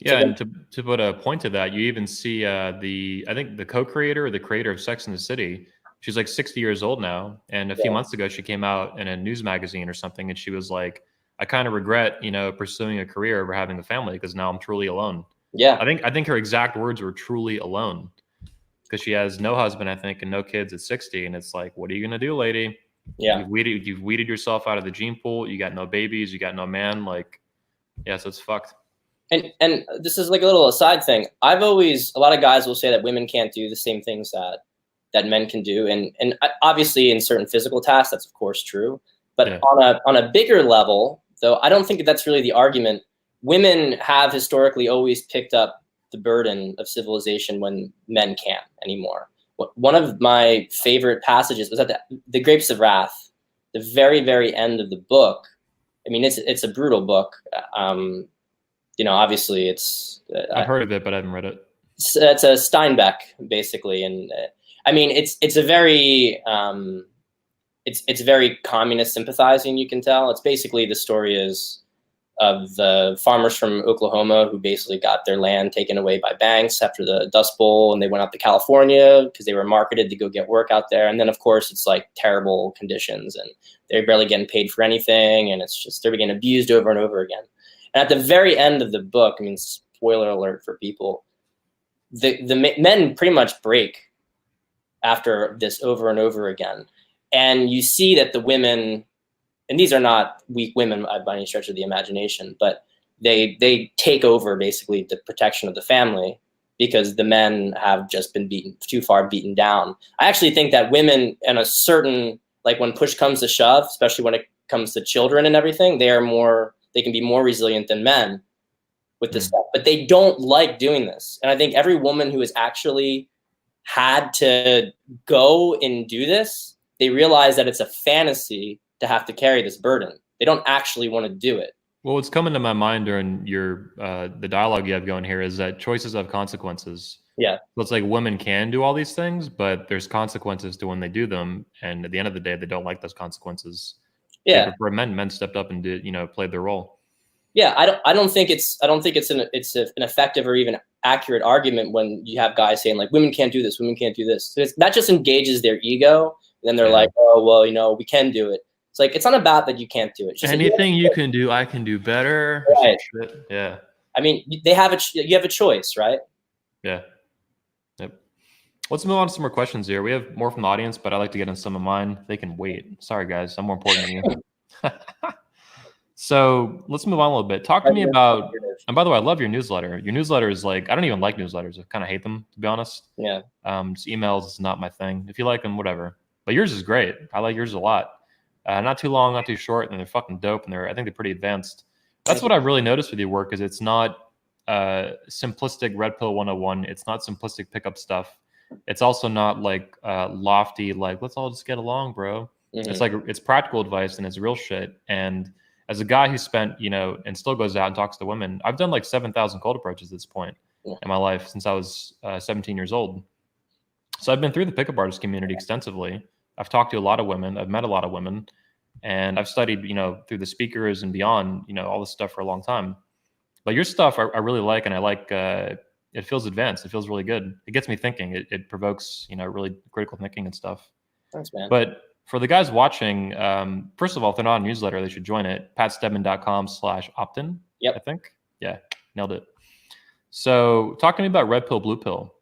Yeah, and to put a point to that, you even see I think the co-creator or the creator of Sex and the City, she's like 60 years old now, and a few months ago she came out in a news magazine or something, and she was like, I kind of regret, pursuing a career over having a family, because now I'm truly alone. Yeah, I think her exact words were truly alone, because she has no husband, I think, and no kids at 60, and it's like, what are you gonna do, lady? Yeah, you've weeded yourself out of the gene pool. You got no babies. You got no man. Like, yeah, so it's fucked. And this is like a little aside thing. A lot of guys will say that women can't do the same things that men can do, and obviously in certain physical tasks, that's of course true. But on a bigger level, though, I don't think that's really the argument. Women have historically always picked up the burden of civilization when men can't anymore. One of my favorite passages was at the Grapes of Wrath, the very, very end of the book. I mean, it's a brutal book. Obviously it's. I've heard of it, but I haven't read it. It's a Steinbeck, basically, and I mean, it's a very it's very communist sympathizing. You can tell. It's basically, the story is of the farmers from Oklahoma who basically got their land taken away by banks after the Dust Bowl, and they went out to California because they were marketed to go get work out there. And then, of course, it's like terrible conditions, and they're barely getting paid for anything, and it's just they're getting abused over and over again. And at the very end of the book, I mean, spoiler alert for people, the men pretty much break after this over and over again. And you see that the women, and these are not weak women by any stretch of the imagination, but they take over basically the protection of the family because the men have just been too far beaten down. I actually think that women in a certain, like when push comes to shove, especially when it comes to children and everything, they can be more resilient than men with this stuff, but they don't like doing this. And I think every woman who has actually had to go and do this, they realize that it's a fantasy to have to carry this burden. They don't actually want to do it. Well, what's coming to my mind during your the dialogue you have going here is that choices have consequences. Yeah. So it's like women can do all these things, but there's consequences to when they do them. And at the end of the day, they don't like those consequences. Yeah. For men stepped up and did, played their role. Yeah. I don't think it's an effective or even accurate argument when you have guys saying like, women can't do this, women can't do this. So that just engages their ego. And then they're like, oh, well, we can do it. It's like, it's not about that you can't do it. It's just anything you can do, I can do better. Right. Yeah. I mean, you have a choice, right? Yeah. Yep. Let's move on to some more questions here. We have more from the audience, but I'd like to get in some of mine. They can wait. Sorry, guys. I'm more important than you. So let's move on a little bit. Talk to me about, and by the way, I love your newsletter. Your newsletter is like, I don't even like newsletters. I kind of hate them, to be honest. Yeah. Just emails is not my thing. If you like them, whatever. But yours is great. I like yours a lot. Not too long, not too short, and they're fucking dope, and I think they're pretty advanced. That's what I've really noticed with your work is it's not simplistic Red Pill 101. It's not simplistic pickup stuff. It's also not like lofty, like, let's all just get along, bro. Mm-hmm. It's like, it's practical advice and it's real shit. And as a guy who spent, and still goes out and talks to women, I've done like 7,000 cold approaches at this point in my life since I was 17 years old. So I've been through the pickup artist community extensively. I've talked to a lot of women. I've met a lot of women, and I've studied, through the speakers and beyond, all this stuff for a long time. But your stuff I really like, and I like, it feels advanced. It feels really good. It gets me thinking. It provokes, really critical thinking and stuff. Thanks, man. But for the guys watching, first of all, if they're not on a newsletter, they should join it. PatStedman.com/opt-in. Yep. I think. Yeah, nailed it. So talk to me about Red Pill, Blue Pill.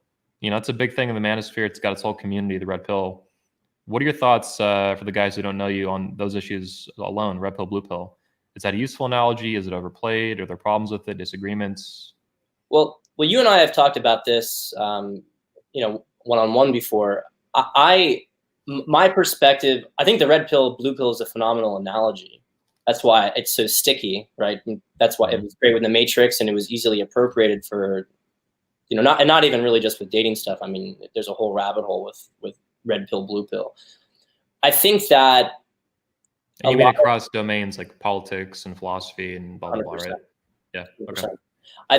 It's a big thing in the manosphere. It's got its whole community, the Red Pill. What are your thoughts for the guys who don't know you on those issues alone, Red Pill, Blue Pill? Is that a useful analogy? Is it overplayed? Are there problems with it, disagreements? Well, you and I have talked about this, one-on-one before. My perspective, I think the Red Pill, Blue Pill is a phenomenal analogy. That's why it's so sticky, right? And that's why it was great with the Matrix, and it was easily appropriated for, not even really just with dating stuff. I mean, there's a whole rabbit hole with Red Pill, Blue Pill. I think that you mean across domains like politics and philosophy and blah blah blah, right? Yeah. 100%. Okay. I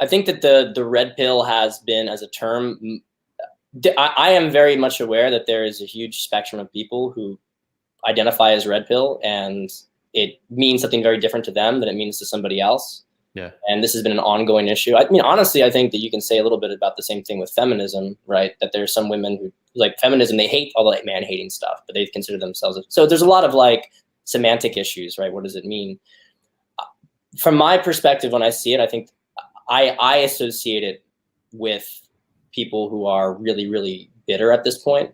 think that the Red Pill has been, as a term, I am very much aware that there is a huge spectrum of people who identify as Red Pill, and it means something very different to them than it means to somebody else. Yeah. And this has been an ongoing issue. I mean, honestly, I think that you can say a little bit about the same thing with feminism, right? That there are some women who like feminism, they hate all the like man hating stuff, but they consider themselves. So there's a lot of like semantic issues, right? What does it mean? From my perspective, when I see it, I think I associate it with people who are really, really bitter at this point.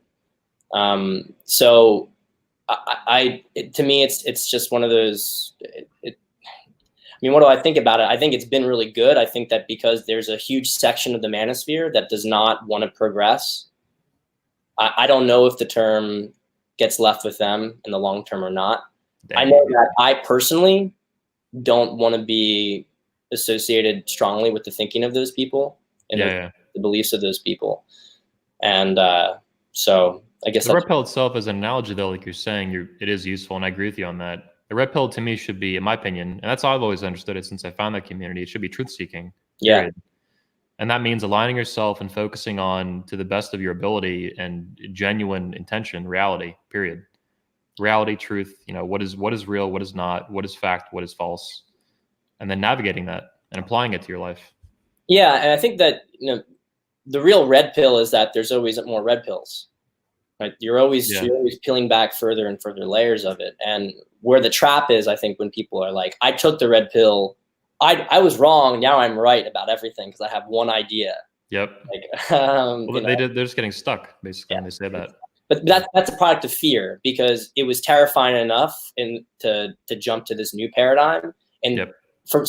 So to me, it's just one of those, I mean, what do I think about it? I think it's been really good. I think that because there's a huge section of the manosphere that does not want to progress, I don't know if the term gets left with them in the long term or not. I know that I personally don't want to be associated strongly with the thinking of those people and the beliefs of those people. And so I guess the Red Pill itself as an analogy, though, like you're saying, it is useful, and I agree with you on that. The Red Pill to me should be, in my opinion, and that's how I've always understood it since I found that community, it should be truth-seeking. Yeah. And that means aligning yourself and focusing on, to the best of your ability and genuine intention, reality, period. Reality, truth, what is real, what is not, what is fact, what is false, and then navigating that and applying it to your life. Yeah, and I think that the real red pill is that there's always more red pills. Right? You're always peeling back further and further layers of it. And where the trap is, I think, when people are like, I took the red pill, I was wrong, now I'm right about everything because I have one idea. Yep. Like, they're just getting stuck, basically, when they say that. But that's a product of fear, because it was terrifying enough to jump to this new paradigm. And from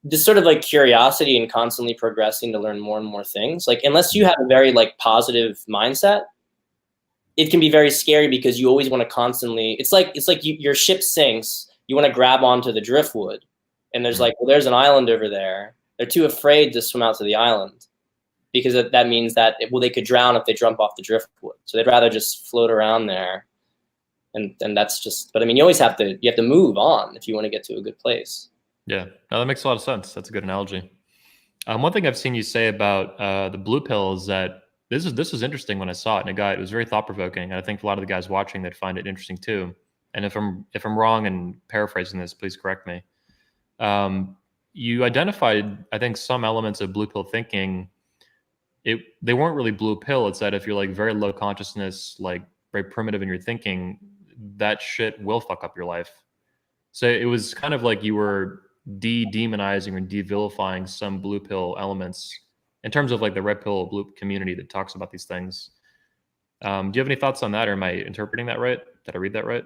this sort of like curiosity and constantly progressing to learn more and more things, like unless you have a very like positive mindset, it can be very scary because you always want to constantly, it's like your ship sinks, you want to grab onto the driftwood, and there's like, well, there's an island over there. They're too afraid to swim out to the island because that means that, well, they could drown if they jump off the driftwood. So they'd rather just float around there. And that's just, but I mean, you always have to move on if you want to get to a good place. Yeah, no, that makes a lot of sense. That's a good analogy. One thing I've seen you say about the blue pill is that this was interesting when I saw it in a guy. It was very thought provoking, and I think a lot of the guys watching that find it interesting too. And if I'm wrong and paraphrasing this, please correct me. You identified, I think, some elements of blue pill thinking. They weren't really blue pill. It's that if you're like very low consciousness, like very primitive in your thinking, that shit will fuck up your life. So it was kind of like you were demonizing or devilifying some blue pill elements in terms of like the red pill blue community that talks about these things. Do you have any thoughts on that, or am I interpreting that right? Did I read that right?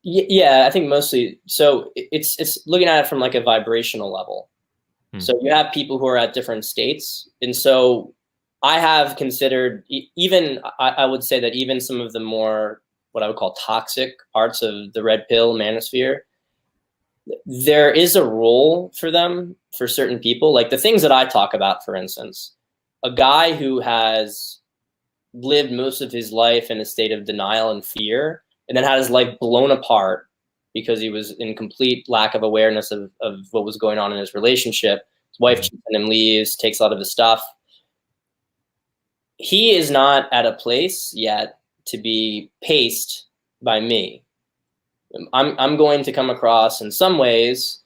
Yeah, I think mostly. So it's looking at it from like a vibrational level. So you have people who are at different states. And so I have considered even, I would say that even some of the more, what I would call toxic parts of the red pill manosphere, there is a role for them for certain people. Like the things that I talk about, for instance, a guy who has lived most of his life in a state of denial and fear, and then had his life blown apart because he was in complete lack of awareness of what was going on in his relationship. His wife cheats on him, leaves, takes a lot of his stuff. He is not at a place yet to be paced by me. I'm going to come across, in some ways,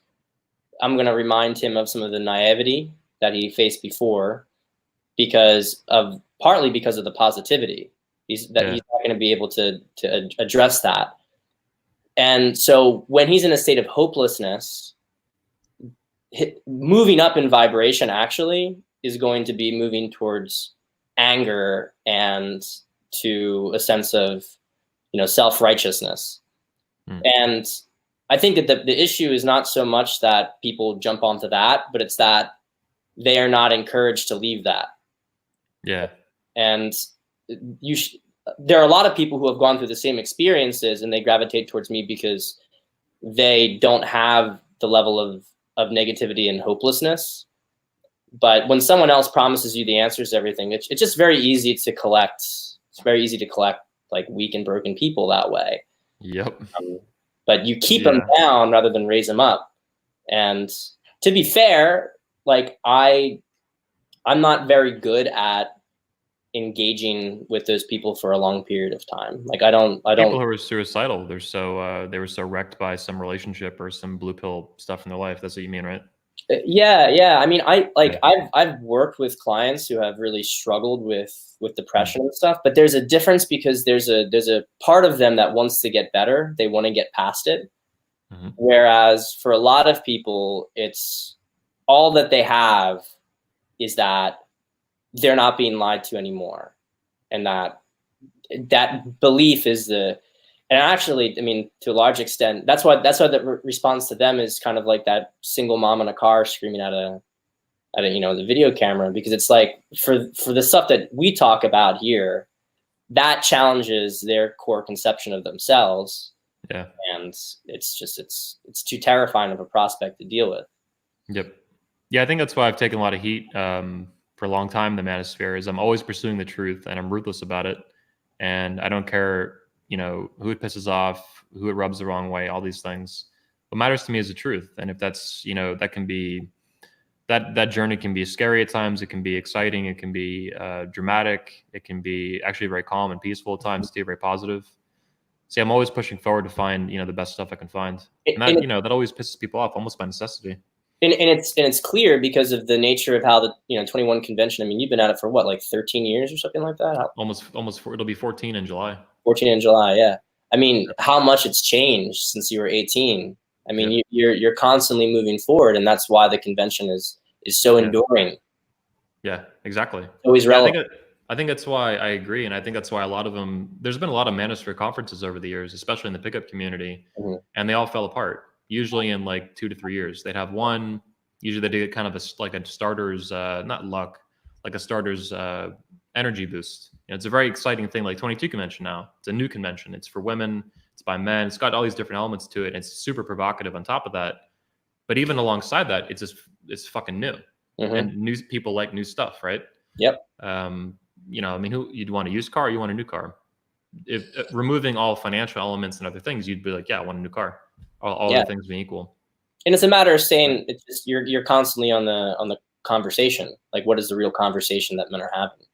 I'm going to remind him of some of the naivety that he faced before, partly because of the positivity. He's not going to be able to address that. And so when he's in a state of hopelessness, moving up in vibration actually is going to be moving towards anger and to a sense of, self-righteousness. And I think that the issue is not so much that people jump onto that, but it's that they are not encouraged to leave that. Yeah. And there are a lot of people who have gone through the same experiences and they gravitate towards me because they don't have the level of negativity and hopelessness. But when someone else promises you the answers to everything, it's just very easy to collect. It's very easy to collect like weak and broken people that way. Yep. But you keep them down rather than raise them up. And to be fair, like I'm not very good at engaging with those people for a long period of time. Like I don't people who are suicidal, they were so wrecked by some relationship or some blue pill stuff in their life. That's what you mean, right? Yeah. I mean, I've worked with clients who have really struggled with depression and stuff, but there's a difference because there's a part of them that wants to get better. They want to get past it. Whereas for a lot of people, it's all that they have is that they're not being lied to anymore. And that belief is and actually, I mean, to a large extent, that's why the response to them is kind of like that single mom in a car screaming at the video camera, because it's like for the stuff that we talk about here, that challenges their core conception of themselves. Yeah. And it's too terrifying of a prospect to deal with. Yep. Yeah, I think that's why I've taken a lot of heat for a long time in the manosphere, is I'm always pursuing the truth and I'm ruthless about it. And I don't care, who it pisses off, who it rubs the wrong way, all these things. What matters to me is the truth. And if that's, that can be, that journey can be scary at times. It can be exciting. It can be dramatic. It can be actually very calm and peaceful at times too, very positive. See, I'm always pushing forward to find, the best stuff I can find. And that, that always pisses people off almost by necessity. And it's clear because of the nature of how the 21 convention. I mean, you've been at it for what, like 13 years or something like that? Almost. It'll be 14 in July. 14 in July, yeah. I mean, how much it's changed since you were 18. I mean, you're constantly moving forward, and that's why the convention is so enduring. Yeah, exactly. Always relevant. I think that's why I agree, and I think that's why a lot of them. There's been a lot of manosphere conferences over the years, especially in the pickup community, and they all fell apart. Usually in like 2 to 3 years, they'd have one. Usually they do kind of a starter's, not luck, like a starter's energy boost. It's a very exciting thing, like 22 convention now. It's a new convention. It's for women. It's by men. It's got all these different elements to it. And it's super provocative on top of that. But even alongside that, it's fucking new. And new people like new stuff, right? Yep. Who you'd want a used car or you want a new car? If removing all financial elements and other things, you'd be like, yeah, I want a new car. All other things being equal. And it's a matter of saying it's just you're constantly on the conversation. Like, what is the real conversation that men are having?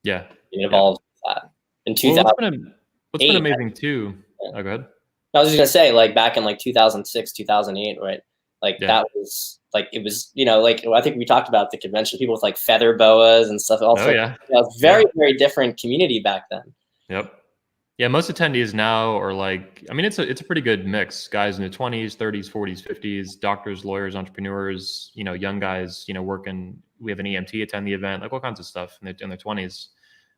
Yeah, it evolves with that. In 2000, what's been amazing too. Oh, go ahead. I was just gonna say, like back in like 2006, 2008, right? Like that was like it was, like I think we talked about the convention, people with like feather boas and stuff. Also, very different community back then. Yep. Yeah, most attendees now are like, it's a pretty good mix. Guys in their 20s, 30s, 40s, 50s, doctors, lawyers, entrepreneurs, young guys, working. We have an EMT attend the event, like all kinds of stuff in their 20s.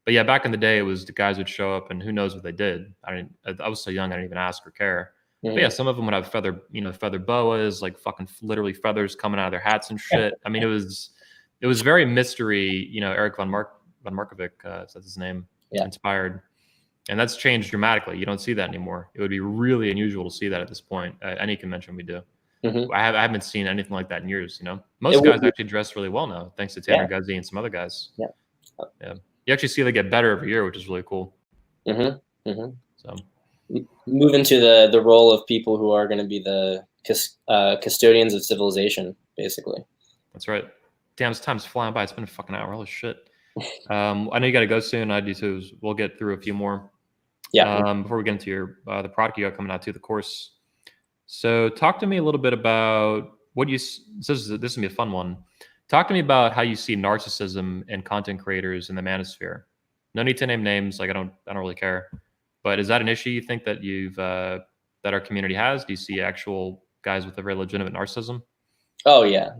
But yeah, back in the day, it was the guys would show up and who knows what they did. I was so young, I didn't even ask or care. But yeah, some of them would have feather boas, like fucking literally feathers coming out of their hats and shit. It was very mystery, Eric von Markovic, that's his name, inspired. And that's changed dramatically. You don't see that anymore. It would be really unusual to see that at this point at any convention we do. I haven't seen anything like that in years. Most guys actually dress really well now, thanks to Tanner Guzzi and some other guys. Yeah. You actually see they get better every year, which is really cool. So move into the role of people who are going to be the custodians of civilization, basically. That's right. Damn, this time's flying by. It's been a fucking hour. Holy shit. I know you got to go soon. I do too. We'll get through a few more. Before we get into your the product you got coming out to the course. So talk to me a little bit about what this is gonna be a fun one. Talk to me about how you see narcissism in content creators in the manosphere. No need to name names. Like I don't really care. But is that an issue you think that that our community has? Do you see actual guys with a very legitimate narcissism? Oh yeah.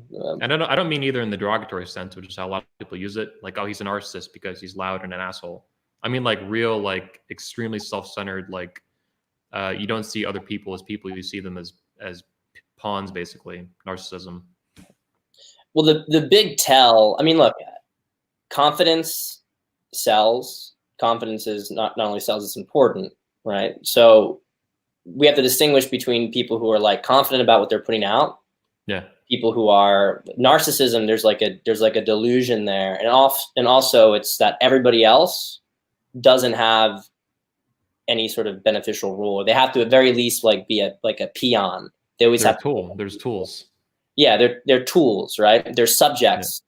And I don't mean either in the derogatory sense, which is how a lot of people use it. Like, oh, he's a narcissist because he's loud and an asshole. I mean, like real, like extremely self-centered. Like, you don't see other people as people; you see them as pawns, basically. Narcissism. Well, the big tell. I mean, look, confidence sells. Confidence is not only sells; it's important, right? So we have to distinguish between people who are like confident about what they're putting out. Yeah. People who are narcissism. There's like a delusion there, and also it's that everybody else doesn't have any sort of beneficial role. They have to at very least like be a peon. They always have There's tools. Yeah, they're tools, right? They're subjects.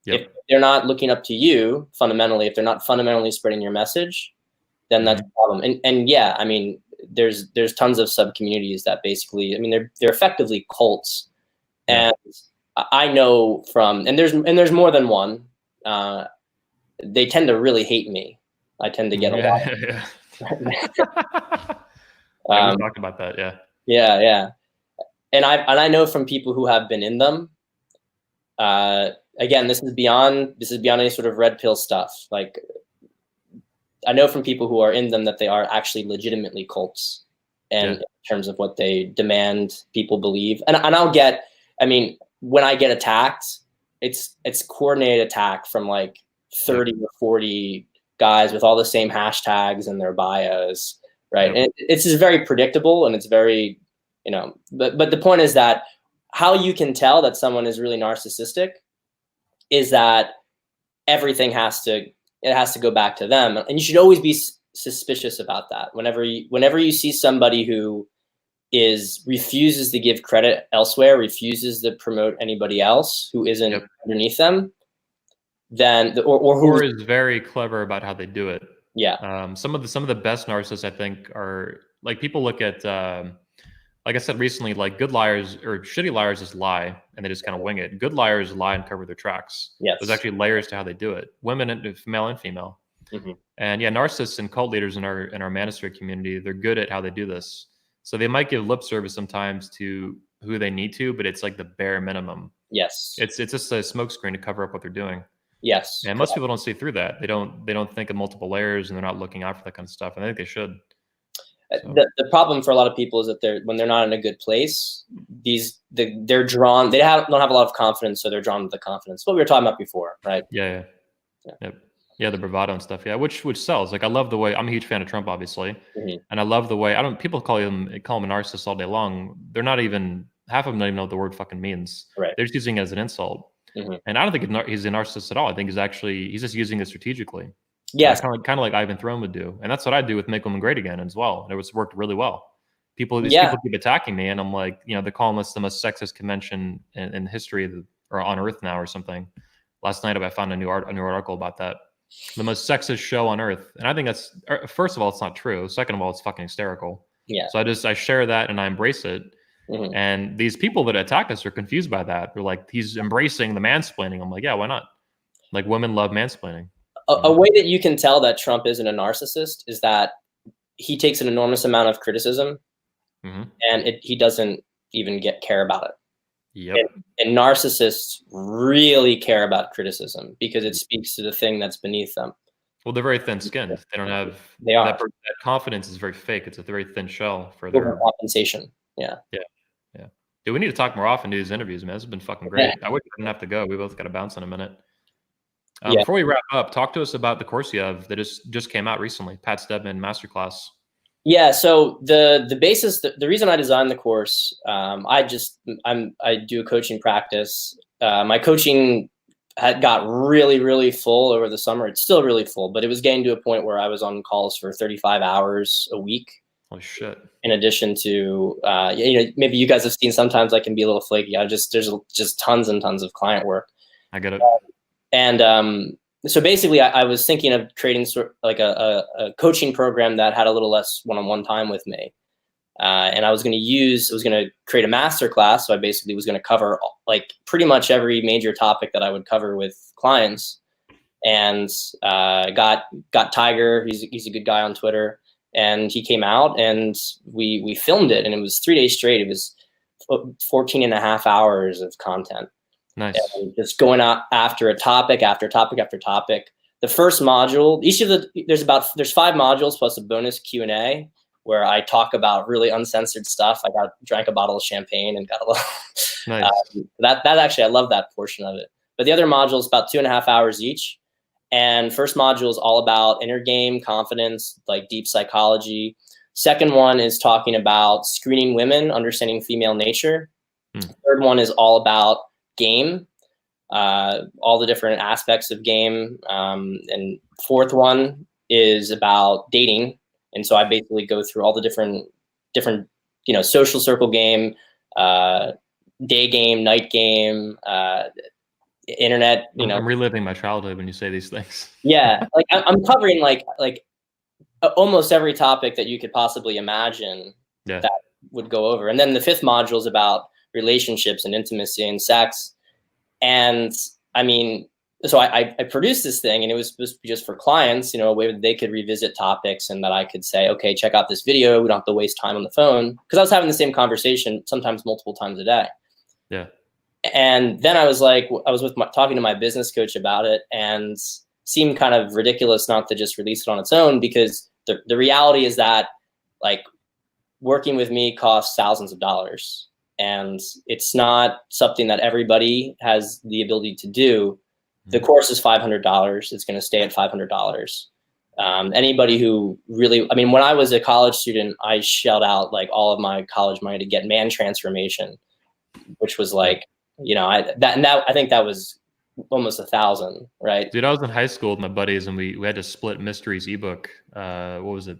Yeah. Yep. If they're not looking up to you fundamentally, if they're not fundamentally spreading your message, then that's a problem. And yeah, I mean, there's tons of sub communities that basically, I mean, they're effectively cults. And I know and there's more than one. They tend to really hate me. I tend to get a lot. We talked about that. Yeah. And I know from people who have been in them. Again, this is beyond any sort of red pill stuff. Like, I know from people who are in them that they are actually legitimately cults, and in terms of what they demand people believe. And I'll get. I mean, when I get attacked, it's coordinated attack from like 30 or 40 guys with all the same hashtags in their bios, right? And it's just very predictable, and it's very, but the point is that how you can tell that someone is really narcissistic is that everything has to go back to them, and you should always be suspicious about that. Whenever you see somebody who refuses to give credit elsewhere, refuses to promote anybody else who isn't underneath them, then or is very clever about how they do it. Yeah. Some of the best narcissists, I think, are like, people look at like I said recently, like good liars or shitty liars just lie and they just kind of wing it. Good liars lie and cover their tracks. Yes. There's actually layers to how they do it. Women, and male and female. And yeah, narcissists and cult leaders in our manosphere community, they're good at how they do this. So they might give lip service sometimes to who they need to, but it's like the bare minimum. Yes. It's just a smokescreen to cover up what they're doing. Yes. And most people don't see through that. They don't think of multiple layers, and they're not looking out for that kind of stuff. And I think they should. So. The problem for a lot of people is that when they're not in a good place, they're drawn. They don't have a lot of confidence, so they're drawn to the confidence. What we were talking about before, right? Yeah. Yep. Yeah, the bravado and stuff. Yeah, which sells. Like I love the way I'm a huge fan of Trump, obviously, and I love the way people call him a narcissist all day long. They're not even half of them don't even know what the word fucking means. Right. They're just using it as an insult, and I don't think he's a narcissist at all. I think he's just using it strategically. Yes, kind of like Ivan Throne would do, and that's what I do with Make Women Great Again as well. And it worked really well. People keep attacking me, and I'm like, they're calling us the most sexist convention in history or on Earth now or something. Last night I found a new article about that. The most sexist show on earth. And I think that's, first of all, it's not true. Second of all, it's fucking hysterical. Yeah. So I share that and I embrace it. And these people that attack us are confused by that. They're like, he's embracing the mansplaining. I'm like, yeah, why not? Like women love mansplaining. A way that you can tell that Trump isn't a narcissist is that he takes an enormous amount of criticism and he doesn't even care about it. Yep. And narcissists really care about criticism because it speaks to the thing that's beneath them. Well, they're very thin-skinned. They don't have that confidence is very fake. It's a very thin shell for their compensation. Yeah. Dude, we need to talk more often, do these interviews, man. This has been fucking great. I wish I didn't have to go. We both got to bounce in a minute. Before we wrap up, talk to us about the course you have that just came out recently, Pat Stedman Masterclass. Yeah, so the basis, the reason I designed the course, I do a coaching practice. My coaching got really, really full over the summer. It's still really full, but it was getting to a point where I was on calls for 35 hours a week. Holy shit. In addition to, maybe you guys have seen sometimes I can be a little flaky. There's just tons and tons of client work. I get it. So basically, I was thinking of creating sort of like a coaching program that had a little less one-on-one time with me. And I was going to create a masterclass. So I basically was going to cover like pretty much every major topic that I would cover with clients. And got Tiger. He's a good guy on Twitter. And he came out and we filmed it. And it was 3 days straight. It was 14 and a half hours of content. Nice. And just going out after a topic, after topic, after topic. The first module, there's 5 modules plus a bonus Q&A where I talk about really uncensored stuff. I drank a bottle of champagne and got a little. Nice. That actually, I love that portion of it. But the other modules about 2.5 hours each. And first module is all about inner game, confidence, like deep psychology. Second one is talking about screening women, understanding female nature. Third one is all about game, all the different aspects of game. And fourth one is about dating. And so I basically go through all the different, social circle game, day game, night game, internet, I'm reliving my childhood when you say these things. Yeah. Like I'm covering like almost every topic that you could possibly imagine that would go over. And then the fifth module is about relationships and intimacy and sex. And I mean, so I produced this thing and it was supposed to be just for clients, a way that they could revisit topics and that I could say, okay, check out this video. We don't have to waste time on the phone. Cause I was having the same conversation sometimes multiple times a day. Yeah. And then I was talking to my business coach about it and seemed kind of ridiculous not to just release it on its own because the reality is that like working with me costs thousands of dollars. And it's not something that everybody has the ability to do. The course is $500. It's going to stay at $500. Anybody who really, when I was a college student, I shelled out like all of my college money to get Man Transformation, which was like, I think that was almost $1,000, right? Dude, I was in high school with my buddies and we had to split Mysteries ebook. What was it?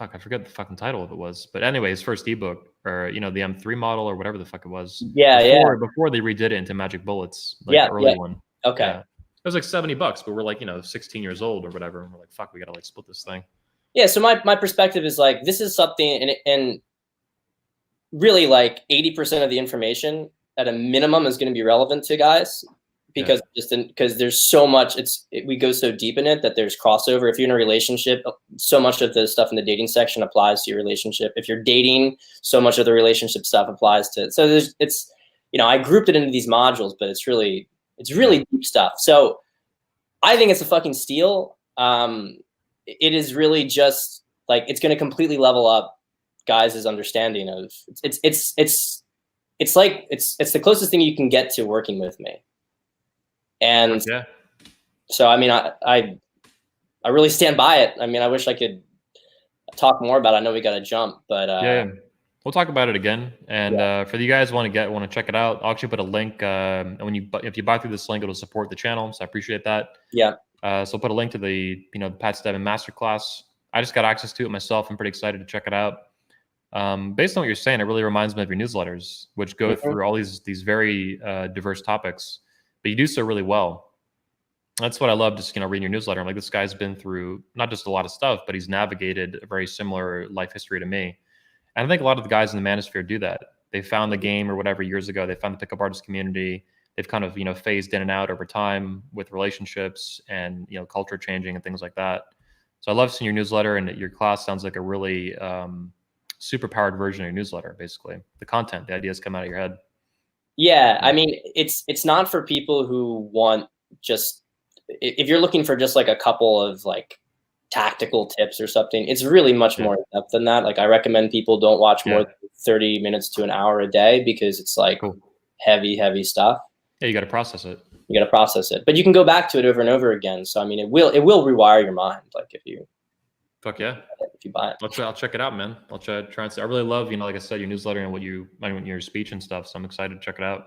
I forget the fucking title of it was, but anyway, his first ebook or, the M3 model or whatever the fuck it was. Before they redid it into Magic Bullets, the early one. Okay. Yeah. It was like $70, but we're like, 16 years old or whatever. And we're like, fuck, we got to like split this thing. Yeah. So my perspective is like, this is something and really like 80% of the information at a minimum is going to be relevant to guys. Because because there's so much, we go so deep in it that there's crossover. If you're in a relationship, so much of the stuff in the dating section applies to your relationship. If you're dating, so much of the relationship stuff applies to it. So I grouped it into these modules, but it's really deep stuff. So I think it's a fucking steal. It is really just like, it's going to completely level up guys' understanding of it's the closest thing you can get to working with me. And So, I mean, I really stand by it. I mean, I wish I could talk more about it. I know we got to jump, but yeah. We'll talk about it again. And for you guys want to check it out, I'll actually put a link. And if you buy through this link, it'll support the channel. So I appreciate that. Yeah. So I'll put a link to the Pat Stedman Masterclass. I just got access to it myself. I'm pretty excited to check it out. Based on what you're saying, it really reminds me of your newsletters, which go through all these very diverse topics, but you do so really well. That's what I love, just reading your newsletter. I'm like, this guy's been through not just a lot of stuff, but he's navigated a very similar life history to me. And I think a lot of the guys in the manosphere do that. They found the game or whatever years ago. They found the pickup artist community. They've kind of phased in and out over time with relationships and culture changing and things like that. So I love seeing your newsletter, and your class sounds like a really super powered version of your newsletter. Basically, the content, the ideas come out of your head. Yeah, I mean, it's not for people who want just, if you're looking for just like a couple of like tactical tips or something, it's really much more in depth than that. Like, I recommend people don't watch more than 30 minutes to an hour a day, because it's like heavy stuff. Yeah, you got to process it. You got to process it, but you can go back to it over and over again. So I mean, it will rewire your mind. Like if you fuck yeah, if you buy it. I'll check it out, man. I'll try and see. I really love, like I said, your newsletter and your speech and stuff. So I'm excited to check it out.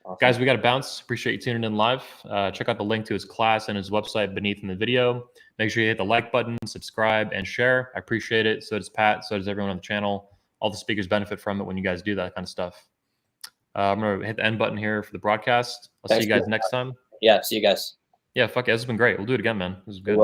Awesome. Guys, we got to bounce. Appreciate you tuning in live. Check out the link to his class and his website beneath in the video. Make sure you hit the like button, subscribe, and share. I appreciate it. So does Pat. So does everyone on the channel. All the speakers benefit from it when you guys do that kind of stuff. I'm going to hit the end button here for the broadcast. I'll see you guys next time. Yeah, see you guys. Yeah, fuck it. This has been great. We'll do it again, man. This is good.